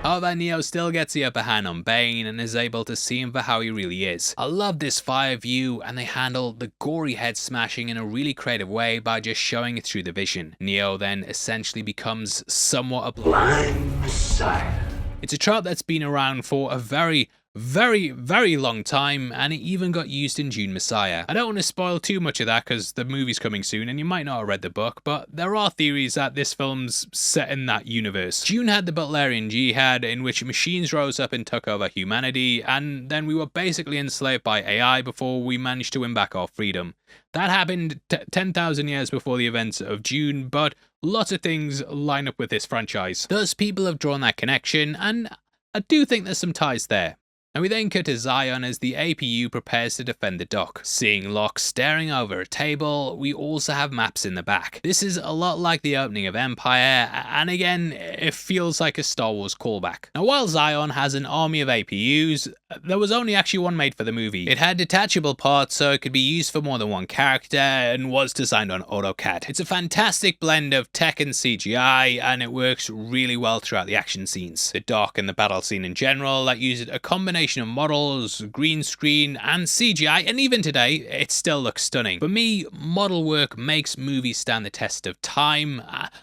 However, Neo still gets the upper hand on Bane and is able to see him for how he really is. I love this fire view, and they handle the gory head smashing in a really creative way by just showing it through the vision. Neo then essentially becomes somewhat a blind Messiah. It's a trope that's been around for a very long time, and it even got used in Dune Messiah. I don't want to spoil too much of that because the movie's coming soon and you might not have read the book, but there are theories that this film's set in that universe. Dune had the Butlerian Jihad, in which machines rose up and took over humanity, and then we were basically enslaved by AI before we managed to win back our freedom. That happened 10,000 years before the events of Dune, but lots of things line up with this franchise. Thus, people have drawn that connection, and I do think there's some ties there. And we then cut to Zion as the APU prepares to defend the dock. Seeing Locke staring over a table, we also have maps in the back. This is a lot like the opening of Empire, and again, it feels like a Star Wars callback. Now, while Zion has an army of APUs, there was only actually one made for the movie. It had detachable parts so it could be used for more than one character and was designed on AutoCAD. It's a fantastic blend of tech and CGI, and it works really well throughout the action scenes. The dock and the battle scene in general that uses a combination of models, green screen, and CGI, and even today, it still looks stunning. For me, model work makes movies stand the test of time,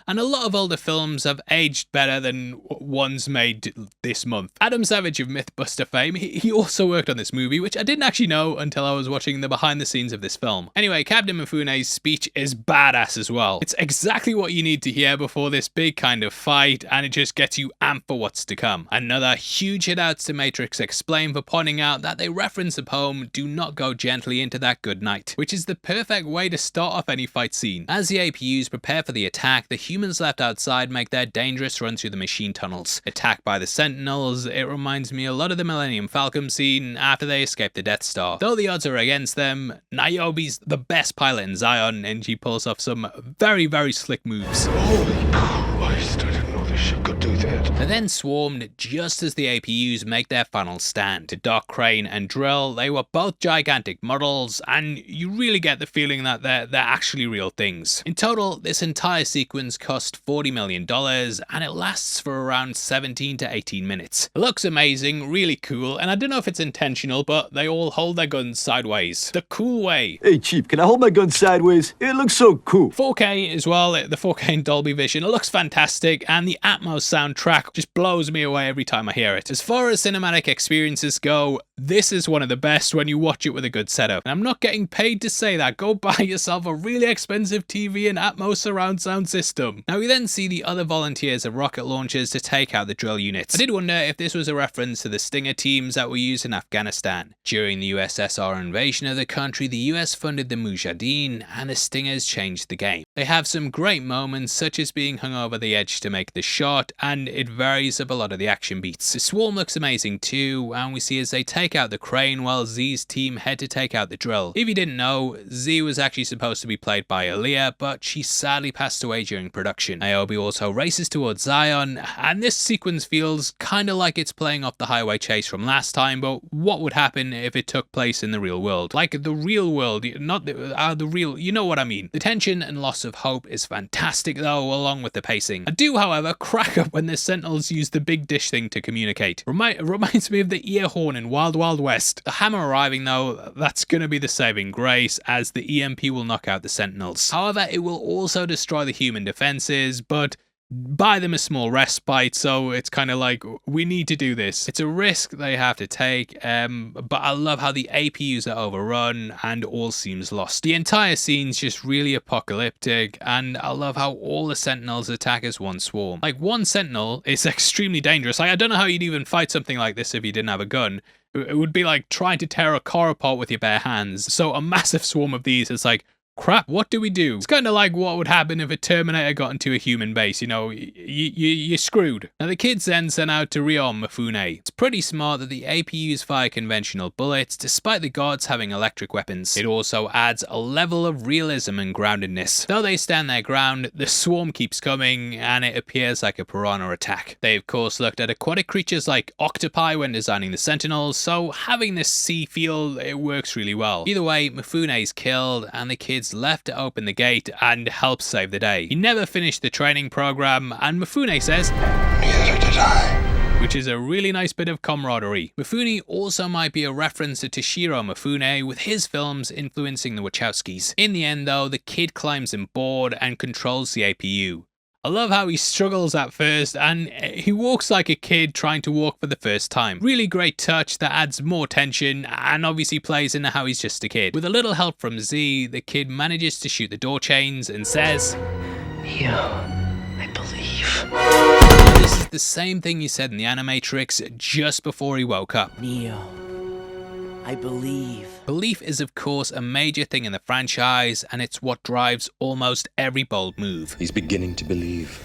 and a lot of older films have aged better than ones made this month. Adam Savage of Mythbuster fame, he also worked on this movie, which I didn't actually know until I was watching the behind the scenes of this film. Anyway, Captain Mifune's speech is badass as well. It's exactly what you need to hear before this big kind of fight, and it just gets you amped for what's to come. Another huge hit out to Matrix Explained for pointing out that they reference the poem "Do Not Go Gently Into That Good Night," which is the perfect way to start off any fight scene. As the APUs prepare for the attack, the humans left outside make their dangerous run through the machine tunnels. Attacked by the Sentinels, it reminds me a lot of the Millennium Falcon scene after they escape the Death Star. Though the odds are against them, Niobe's the best pilot in Zion, and she pulls off some very slick moves. Holy Christ, I didn't know this ship could do that. They're then swarmed just as the APUs make their final stand. To Doc, Crane, and Drill, they were both gigantic models, and you really get the feeling that they're actually real things. In total, this entire sequence cost $40 million, and it lasts for around 17 to 18 minutes. It looks amazing, really cool, and I don't know if it's intentional, but they all hold their guns sideways. The cool way. Hey Chief, can I hold my gun sideways? It looks so cool. 4K as well, the 4K in Dolby Vision, it looks fantastic, and the Atmos soundtrack just blows me away every time I hear it. As far as cinematic experiences go, this is one of the best when you watch it with a good setup. And I'm not getting paid to say that. Go buy yourself a really expensive TV and Atmos surround sound system. Now we then see the other volunteers of rocket launchers to take out the drill units. I did wonder if this was a reference to the Stinger teams that were used in Afghanistan. During the USSR invasion of the country, the US funded the Mujahideen, and the Stingers changed the game. They have some great moments, such as being hung over the edge to make the shot, and it varies up a lot of the action beats. The swarm looks amazing too, and we see as they take out the crane while Z's team head to take out the drill. If you didn't know, Z was actually supposed to be played by Aaliyah, but she sadly passed away during production. Niobe also races towards Zion, and this sequence feels kinda like it's playing off the highway chase from last time, but what would happen if it took place in the real world? Like the real world, not the real, you know what I mean. The tension and loss of hope is fantastic though, along with the pacing. I do, however, crack up when the Sentinels use the big dish thing to communicate. Reminds me of the ear horn in Wild Wild West. The hammer arriving though, that's gonna be the saving grace, as the EMP will knock out the Sentinels. However, it will also destroy the human defenses, but buy them a small respite, so it's kind of like, we need to do this. It's a risk they have to take, but I love how the APUs are overrun and all seems lost. The entire scene's just really apocalyptic, and I love how all the Sentinels attack as one swarm. Like, one Sentinel is extremely dangerous. Like, I don't know how you'd even fight something like this if you didn't have a gun. It would be like trying to tear a car apart with your bare hands. So a massive swarm of these is like, crap, what do we do? It's kind of like what would happen if a Terminator got into a human base, you know, you're screwed. Now the kids then sent out to rearm Mifune. It's pretty smart that the APUs fire conventional bullets, despite the guards having electric weapons. It also adds a level of realism and groundedness. Though they stand their ground, the swarm keeps coming, and it appears like a piranha attack. They of course looked at aquatic creatures like octopi when designing the Sentinels, so having this sea feel, it works really well. Either way, Mifune's killed, and the kids left to open the gate and help save the day. He never finished the training program, and Mifune says, "Neither did I. which is a really nice bit of camaraderie. Mifune also might be a reference to Toshiro Mifune, with his films influencing the Wachowskis. In the end though, the kid climbs on board and controls the APU. I love how he struggles at first and he walks like a kid trying to walk for the first time. Really great touch that adds more tension and obviously plays into how he's just a kid. With a little help from Z, the kid manages to shoot the door chains and says, Neo, I believe. Now, this is the same thing you said in the Animatrix just before he woke up. Neo, I believe. Belief is of course a major thing in the franchise, and it's what drives almost every bold move. He's beginning to believe.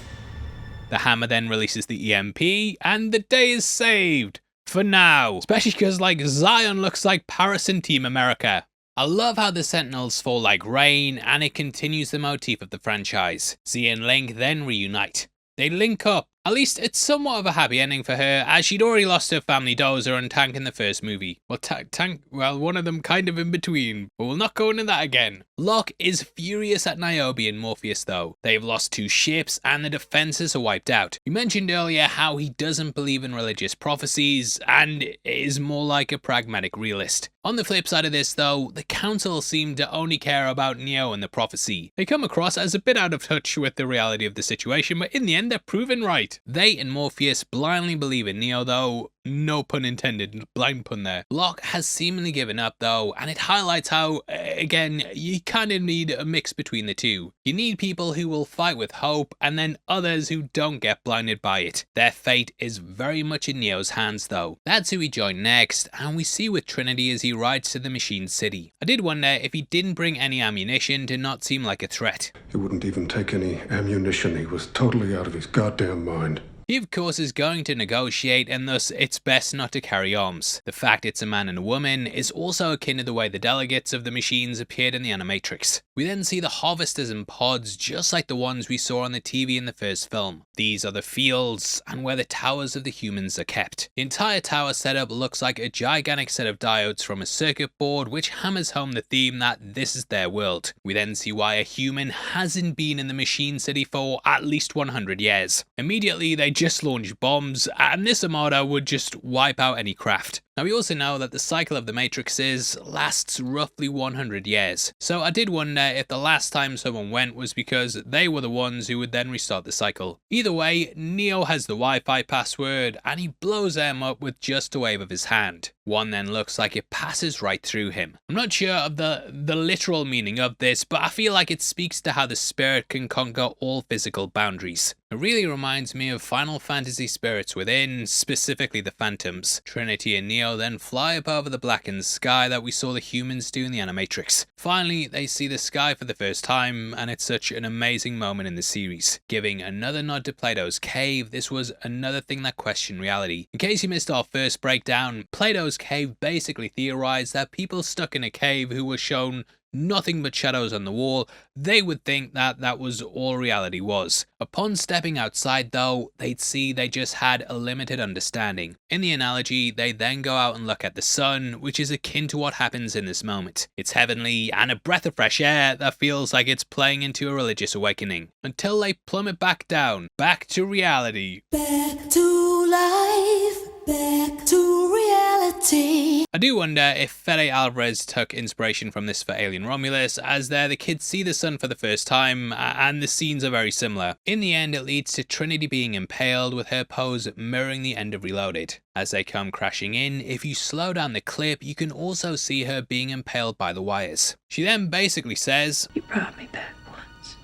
The hammer then releases the EMP, and the day is saved. For now. Especially because like Zion looks like Paris and Team America. I love how the Sentinels fall like rain, and it continues the motif of the franchise. Z and Link then reunite. They link up. At least it's somewhat of a happy ending for her, as she'd already lost her family Dozer and Tank in the first movie. Well, one of them kind of in between, but we'll not go into that again. Locke is furious at Niobe and Morpheus though. They've lost 2 ships and the defenses are wiped out. We mentioned earlier how he doesn't believe in religious prophecies and is more like a pragmatic realist. On the flip side of this though, the Council seem to only care about Neo and the prophecy. They come across as a bit out of touch with the reality of the situation, but in the end they're proven right. They and Morpheus blindly believe in Neo though, no pun intended, blind pun there. Locke has seemingly given up though, and it highlights how, again, you kind of need a mix between the two. You need people who will fight with hope, and then others who don't get blinded by it. Their fate is very much in Neo's hands though. That's who we join next, and we see with Trinity as he rides to the Machine City. I did wonder if he didn't bring any ammunition to not seem like a threat. He wouldn't even take any ammunition. He was totally out of his goddamn mind. He of course is going to negotiate, and thus it's best not to carry arms. The fact it's a man and a woman is also akin to the way the delegates of the machines appeared in the Animatrix. We then see the harvesters in pods just like the ones we saw on the TV in the first film. These are the fields and where the towers of the humans are kept. The entire tower setup looks like a gigantic set of diodes from a circuit board, which hammers home the theme that this is their world. We then see why a human hasn't been in the Machine City for at least 100 years. Immediately they just launch bombs, and this armada would just wipe out any craft. Now we also know that the cycle of the Matrixes lasts roughly 100 years, so I did wonder if the last time someone went was because they were the ones who would then restart the cycle. Either way, Neo has the Wi-Fi password, and he blows them up with just a wave of his hand. One then looks like it passes right through him. I'm not sure of the literal meaning of this, but I feel like it speaks to how the spirit can conquer all physical boundaries. It really reminds me of Final Fantasy Spirits Within, specifically the Phantoms. Trinity and Neo then fly up over the blackened sky that we saw the humans do in the Animatrix. Finally, they see the sky for the first time, and it's such an amazing moment in the series. Giving another nod to Plato's Cave, this was another thing that questioned reality. In case you missed our first breakdown, Plato's Cave basically theorized that people stuck in a cave who were shown nothing but shadows on the wall, they would think that that was all reality was. Upon stepping outside though, they'd see they just had a limited understanding. In the analogy, they then go out and look at the sun, which is akin to what happens in this moment. It's heavenly and a breath of fresh air that feels like it's playing into a religious awakening. Until they plummet back down, back to reality. Back to life, back to reality. I do wonder if Fede Alvarez took inspiration from this for Alien Romulus, as there the kids see the sun for the first time, and the scenes are very similar. In the end, it leads to Trinity being impaled, with her pose mirroring the end of Reloaded. As they come crashing in, if you slow down the clip, you can also see her being impaled by the wires. She then basically says, "You brought me back once,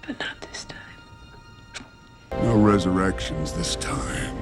but not this time." No resurrections this time.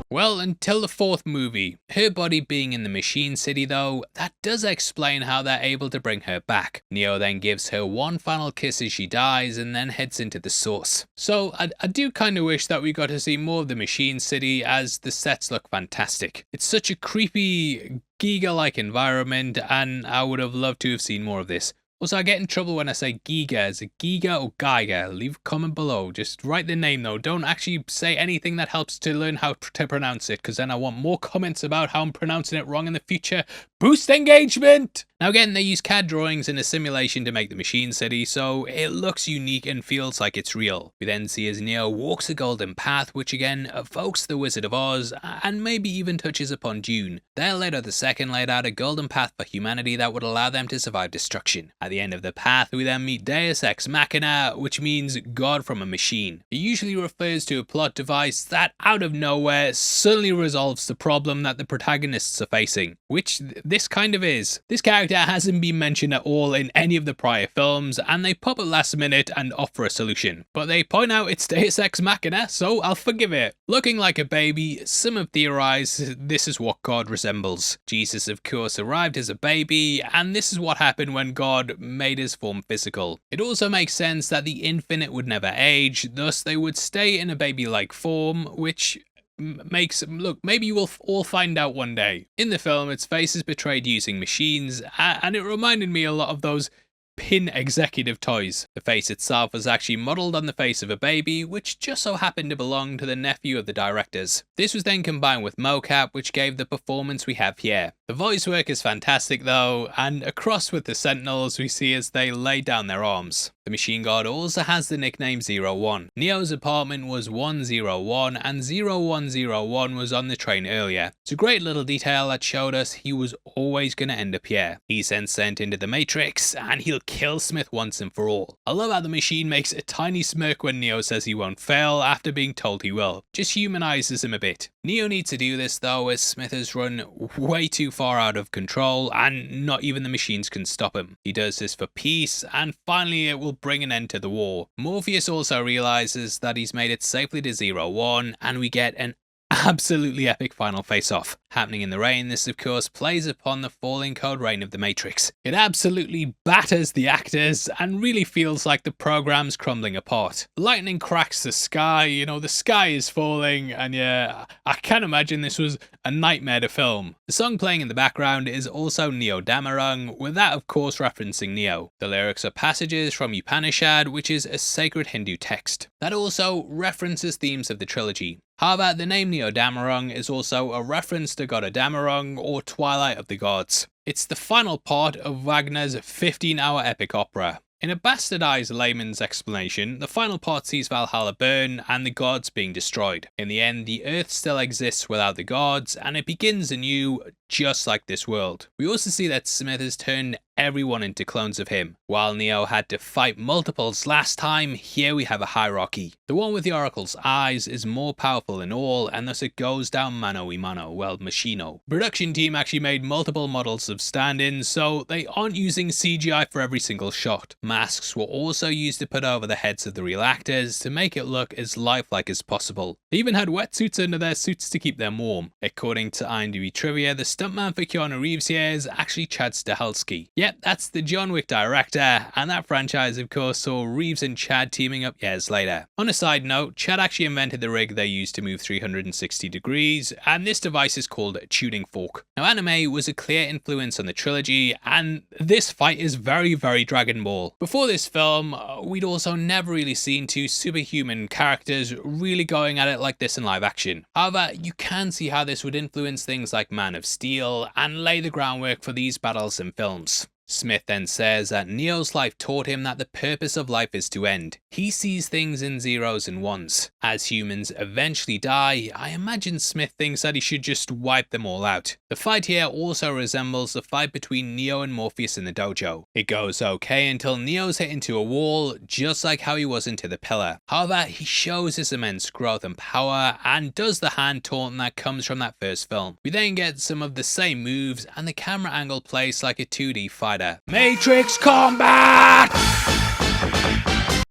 Well, until the 4th movie. Her body being in the Machine City though, that does explain how they're able to bring her back. Neo then gives her one final kiss as she dies and then heads into the source. So I do kind of wish that we got to see more of the Machine City, as the sets look fantastic. It's such a creepy, Giga-like environment, and I would have loved to have seen more of this. Also, I get in trouble when I say Giga. Is it Giga or Geiger? Leave a comment below. Just write the name though. Don't actually say anything that helps to learn how to pronounce it, because then I want more comments about how I'm pronouncing it wrong in the future. Boost engagement! Now again, they use CAD drawings and assimilation to make the machine city, so it looks unique and feels like it's real. We then see as Neo walks a golden path, which again evokes the Wizard of Oz, and maybe even touches upon Dune. There, Leto II laid out a golden path for humanity that would allow them to survive destruction. At the end of the path, we then meet Deus Ex Machina, which means God from a machine. It usually refers to a plot device that, out of nowhere, suddenly resolves the problem that the protagonists are facing, which this kind of is. This character hasn't been mentioned at all in any of the prior films, and they pop up last minute and offer a solution. But they point out it's Deus Ex Machina, so I'll forgive it. Looking like a baby, some have theorized this is what God resembles. Jesus, of course, arrived as a baby, and this is what happened when God made his form physical. It also makes sense that the infinite would never age, thus they would stay in a baby-like form, which look, maybe you will all find out one day. In the film, its face is portrayed using machines, and it reminded me a lot of those Pin executive toys. The face itself was actually modelled on the face of a baby, which just so happened to belong to the nephew of the directors. This was then combined with mocap, which gave the performance we have here. The voice work is fantastic though, and across with the Sentinels we see as they lay down their arms. The machine god also has the nickname 01. Neo's apartment was 101 and 0101 was on the train earlier. It's a great little detail that showed us he was always going to end up here. He's then sent into the Matrix and he'll kill Smith once and for all. I love how the machine makes a tiny smirk when Neo says he won't fail after being told he will. Just humanizes him a bit. Neo needs to do this though, as Smith has run way too far out of control and not even the machines can stop him. He does this for peace, and finally it will bring an end to the war. Morpheus also realizes that he's made it safely to 01, and we get an absolutely epic final face-off. Happening in the rain, this of course plays upon the falling code rain of the Matrix. It absolutely batters the actors and really feels like the program's crumbling apart. Lightning cracks the sky, you know, the sky is falling, and yeah, I can imagine this was a nightmare to film. The song playing in the background is also Neo Damarung, with that of course referencing Neo. The lyrics are passages from Upanishad, which is a sacred Hindu text. That also references themes of the trilogy. However, the name Neo Damarung is also a reference to God of Damarung, or Twilight of the Gods. It's the final part of Wagner's 15-hour epic opera. In a bastardized layman's explanation, the final part sees Valhalla burn and the gods being destroyed. In the end, the Earth still exists without the gods, and it begins anew, just like this world. We also see that Smith has turned everyone into clones of him. While Neo had to fight multiples last time, here we have a hierarchy. The one with the Oracle's eyes is more powerful than all, and thus it goes down mano a mano, well, machino. Production team actually made multiple models of stand-ins, so they aren't using CGI for every single shot. Masks were also used to put over the heads of the real actors to make it look as lifelike as possible. They even had wetsuits under their suits to keep them warm. According to IMDb trivia, the stuntman for Keanu Reeves here is actually Chad Stahelski. Yep, that's the John Wick director, and that franchise of course saw Reeves and Chad teaming up years later. On a side note, Chad actually invented the rig they used to move 360 degrees, and this device is called a tuning fork. Now anime was a clear influence on the trilogy, and this fight is very Dragon Ball. Before this film, we'd also never really seen two superhuman characters really going at it like this in live action. However, you can see how this would influence things like Man of Steel and lay the groundwork for these battles in films. Smith then says that Neo's life taught him that the purpose of life is to end. He sees things in zeros and ones. As humans eventually die, I imagine Smith thinks that he should just wipe them all out. The fight here also resembles the fight between Neo and Morpheus in the dojo. It goes okay until Neo's hit into a wall, just like how he was into the pillar. However, he shows his immense growth and power and does the hand taunt that comes from that first film. We then get some of the same moves, and the camera angle plays like a 2D fighter. Matrix combat!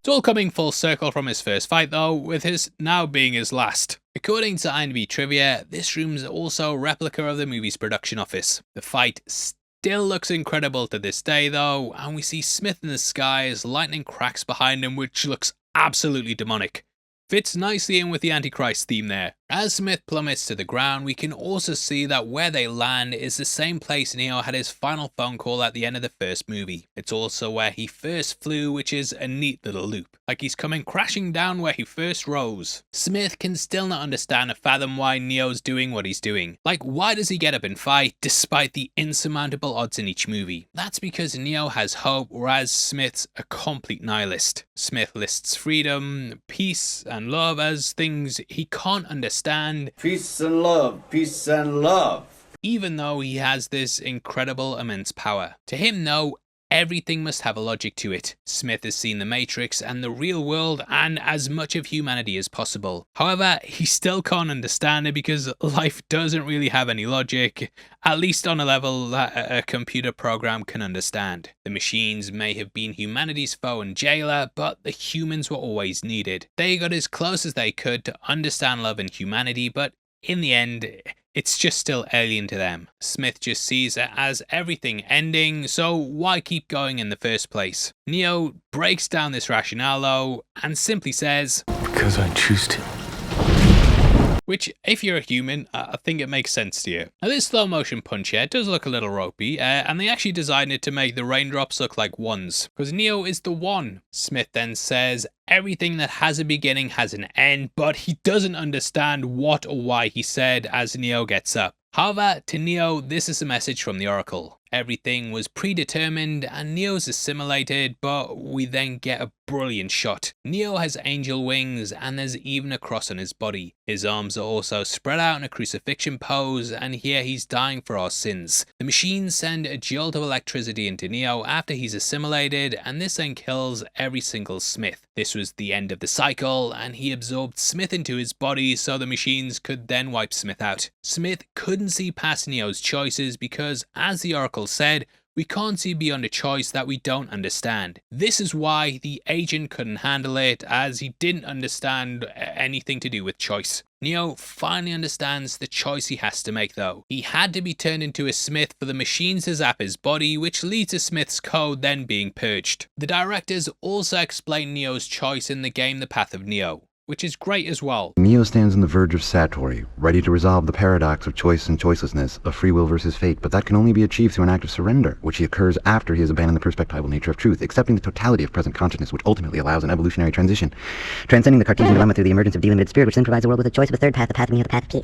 It's all coming full circle from his first fight though, with his now being his last. According to IMDb trivia, this room's also a replica of the movie's production office. The fight still looks incredible to this day though, and we see Smith in the sky as lightning cracks behind him, which looks absolutely demonic. Fits nicely in with the Antichrist theme there. As Smith plummets to the ground, we can also see that where they land is the same place Neo had his final phone call at the end of the first movie. It's also where he first flew, which is a neat little loop, like he's coming crashing down where he first rose. Smith can still not understand or fathom why Neo's doing what he's doing. Like, why does he get up and fight despite the insurmountable odds in each movie? That's because Neo has hope, whereas Smith's a complete nihilist. Smith lists freedom, peace, and love as things he can't understand. Peace and love, peace and love. Even though he has this incredible, immense power. To him, no, everything must have a logic to it. Smith has seen the Matrix and the real world and as much of humanity as possible. However, he still can't understand it because life doesn't really have any logic, at least on a level that a computer program can understand. The machines may have been humanity's foe and jailer, but the humans were always needed. They got as close as they could to understand love and humanity, but in the end, it's just still alien to them. Smith just sees it as everything ending, so why keep going in the first place? Neo breaks down this rationale though, and simply says, "Because I choose to." Which, if you're a human, I think it makes sense to you. Now this slow motion punch here does look a little ropey, and they actually designed it to make the raindrops look like ones, because Neo is the one. Smith then says, everything that has a beginning has an end, but he doesn't understand what or why he said as Neo gets up. However, to Neo, this is a message from the Oracle. Everything was predetermined and Neo's assimilated, but we then get a brilliant shot. Neo has angel wings and there's even a cross on his body. His arms are also spread out in a crucifixion pose, and here he's dying for our sins. The machines send a jolt of electricity into Neo after he's assimilated, and this then kills every single Smith. This was the end of the cycle, and he absorbed Smith into his body so the machines could then wipe Smith out. Smith couldn't see past Neo's choices because, as the Oracle said, we can't see beyond a choice that we don't understand. This is why the agent couldn't handle it, as he didn't understand anything to do with choice. Neo finally understands the choice he has to make though. He had to be turned into a Smith for the machines to zap his body, which leads to Smith's code then being purged. The directors also explain Neo's choice in the game The Path of Neo, which is great as well. Neo stands on the verge of Satori, ready to resolve the paradox of choice and choicelessness, of free will versus fate, but that can only be achieved through an act of surrender, which occurs after he has abandoned the perspectival nature of truth, accepting the totality of present consciousness, which ultimately allows an evolutionary transition, transcending the Cartesian dilemma through the emergence of delimited spirit, which then provides the world with a choice of a third path, the path of Neo, the path of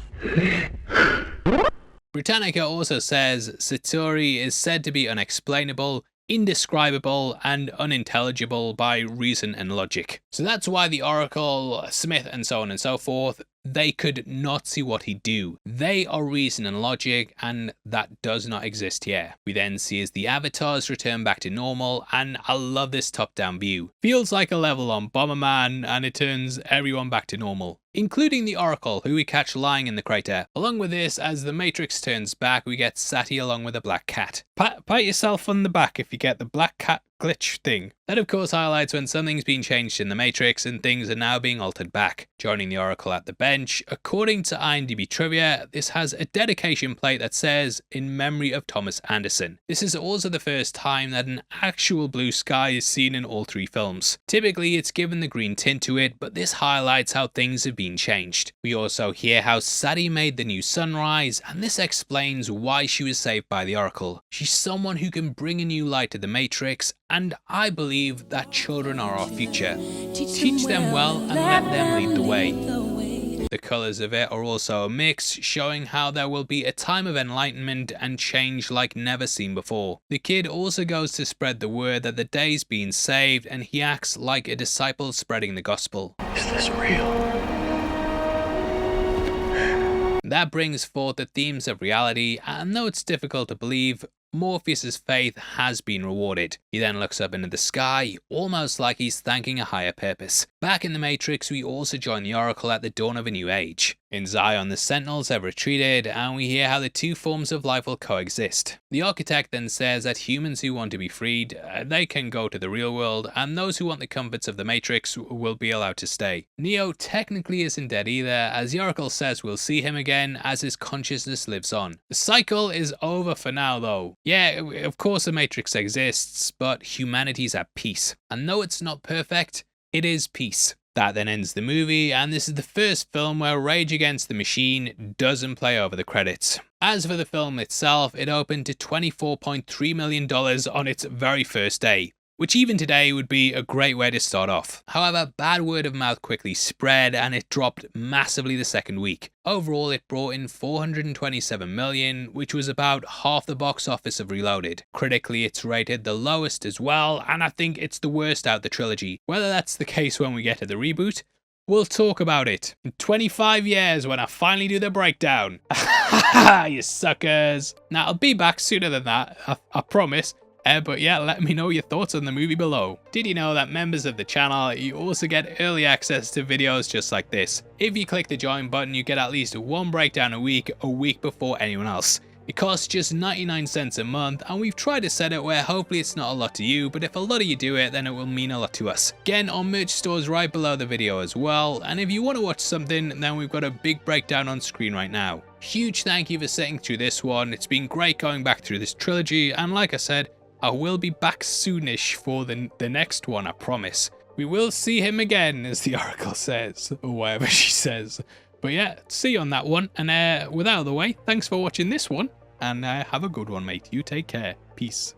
peace. Britannica also says Satori is said to be unexplainable, indescribable and unintelligible by reason and logic. So that's why the Oracle, Smith and so on and so forth, they could not see what he'd do. They are reason and logic, and that does not exist here. We then see as the avatars return back to normal, and I love this top-down view. Feels like a level on Bomberman, and it turns everyone back to normal, including the Oracle, who we catch lying in the crater. Along with this, as the Matrix turns back, we get Sati along with a black cat. Pat yourself on the back if you get the black cat glitch thing. That of course highlights when something's been changed in the Matrix and things are now being altered back. Joining the Oracle at the bench, according to IMDb trivia, this has a dedication plate that says, "In memory of Thomas Anderson." This is also the first time that an actual blue sky is seen in all three films. Typically it's given the green tint to it, but this highlights how things have been changed. We also hear how Sati made the new sunrise, and this explains why she was saved by the Oracle. She's someone who can bring a new light to the Matrix, and I believe that children are our future. Teach them well and let them lead the way. The colours of it are also a mix, showing how there will be a time of enlightenment and change like never seen before. The kid also goes to spread the word that the day's been saved, and he acts like a disciple spreading the gospel. Is this real? That brings forth the themes of reality, and though it's difficult to believe, Morpheus's faith has been rewarded. He then looks up into the sky, almost like he's thanking a higher purpose. Back in the Matrix, we also join the Oracle at the dawn of a new age. In Zion, the Sentinels have retreated, and we hear how the two forms of life will coexist. The Architect then says that humans who want to be freed, they can go to the real world, and those who want the comforts of the Matrix will be allowed to stay. Neo technically isn't dead either, as the Oracle says we'll see him again as his consciousness lives on. The cycle is over for now though. Yeah, of course the Matrix exists, but humanity's at peace. And though it's not perfect, it is peace. That then ends the movie, and this is the first film where Rage Against the Machine doesn't play over the credits. As for the film itself, it opened to $24.3 million on its very first day, which even today would be a great way to start off. However, bad word of mouth quickly spread and it dropped massively the second week. Overall, it brought in $427 million, which was about half the box office of Reloaded. Critically, it's rated the lowest as well, and I think it's the worst out of the trilogy. Whether that's the case when we get to the reboot, we'll talk about it in 25 years when I finally do the breakdown. You suckers. Now, I'll be back sooner than that, I promise. But yeah, let me know your thoughts on the movie below. Did you know that members of the channel, you also get early access to videos just like this? If you click the join button, you get at least one breakdown a week before anyone else. It costs just 99 cents a month, and we've tried to set it where hopefully it's not a lot to you, but if a lot of you do it, then it will mean a lot to us. Again, our merch store is right below the video as well, and if you want to watch something, then we've got a big breakdown on screen right now. Huge thank you for sitting through this one. It's been great going back through this trilogy, and like I said, I will be back soonish for the next one, I promise. We will see him again, as the Oracle says, or whatever she says. But yeah, see you on that one, and with out of the way, thanks for watching this one, and have a good one, mate. You take care. Peace.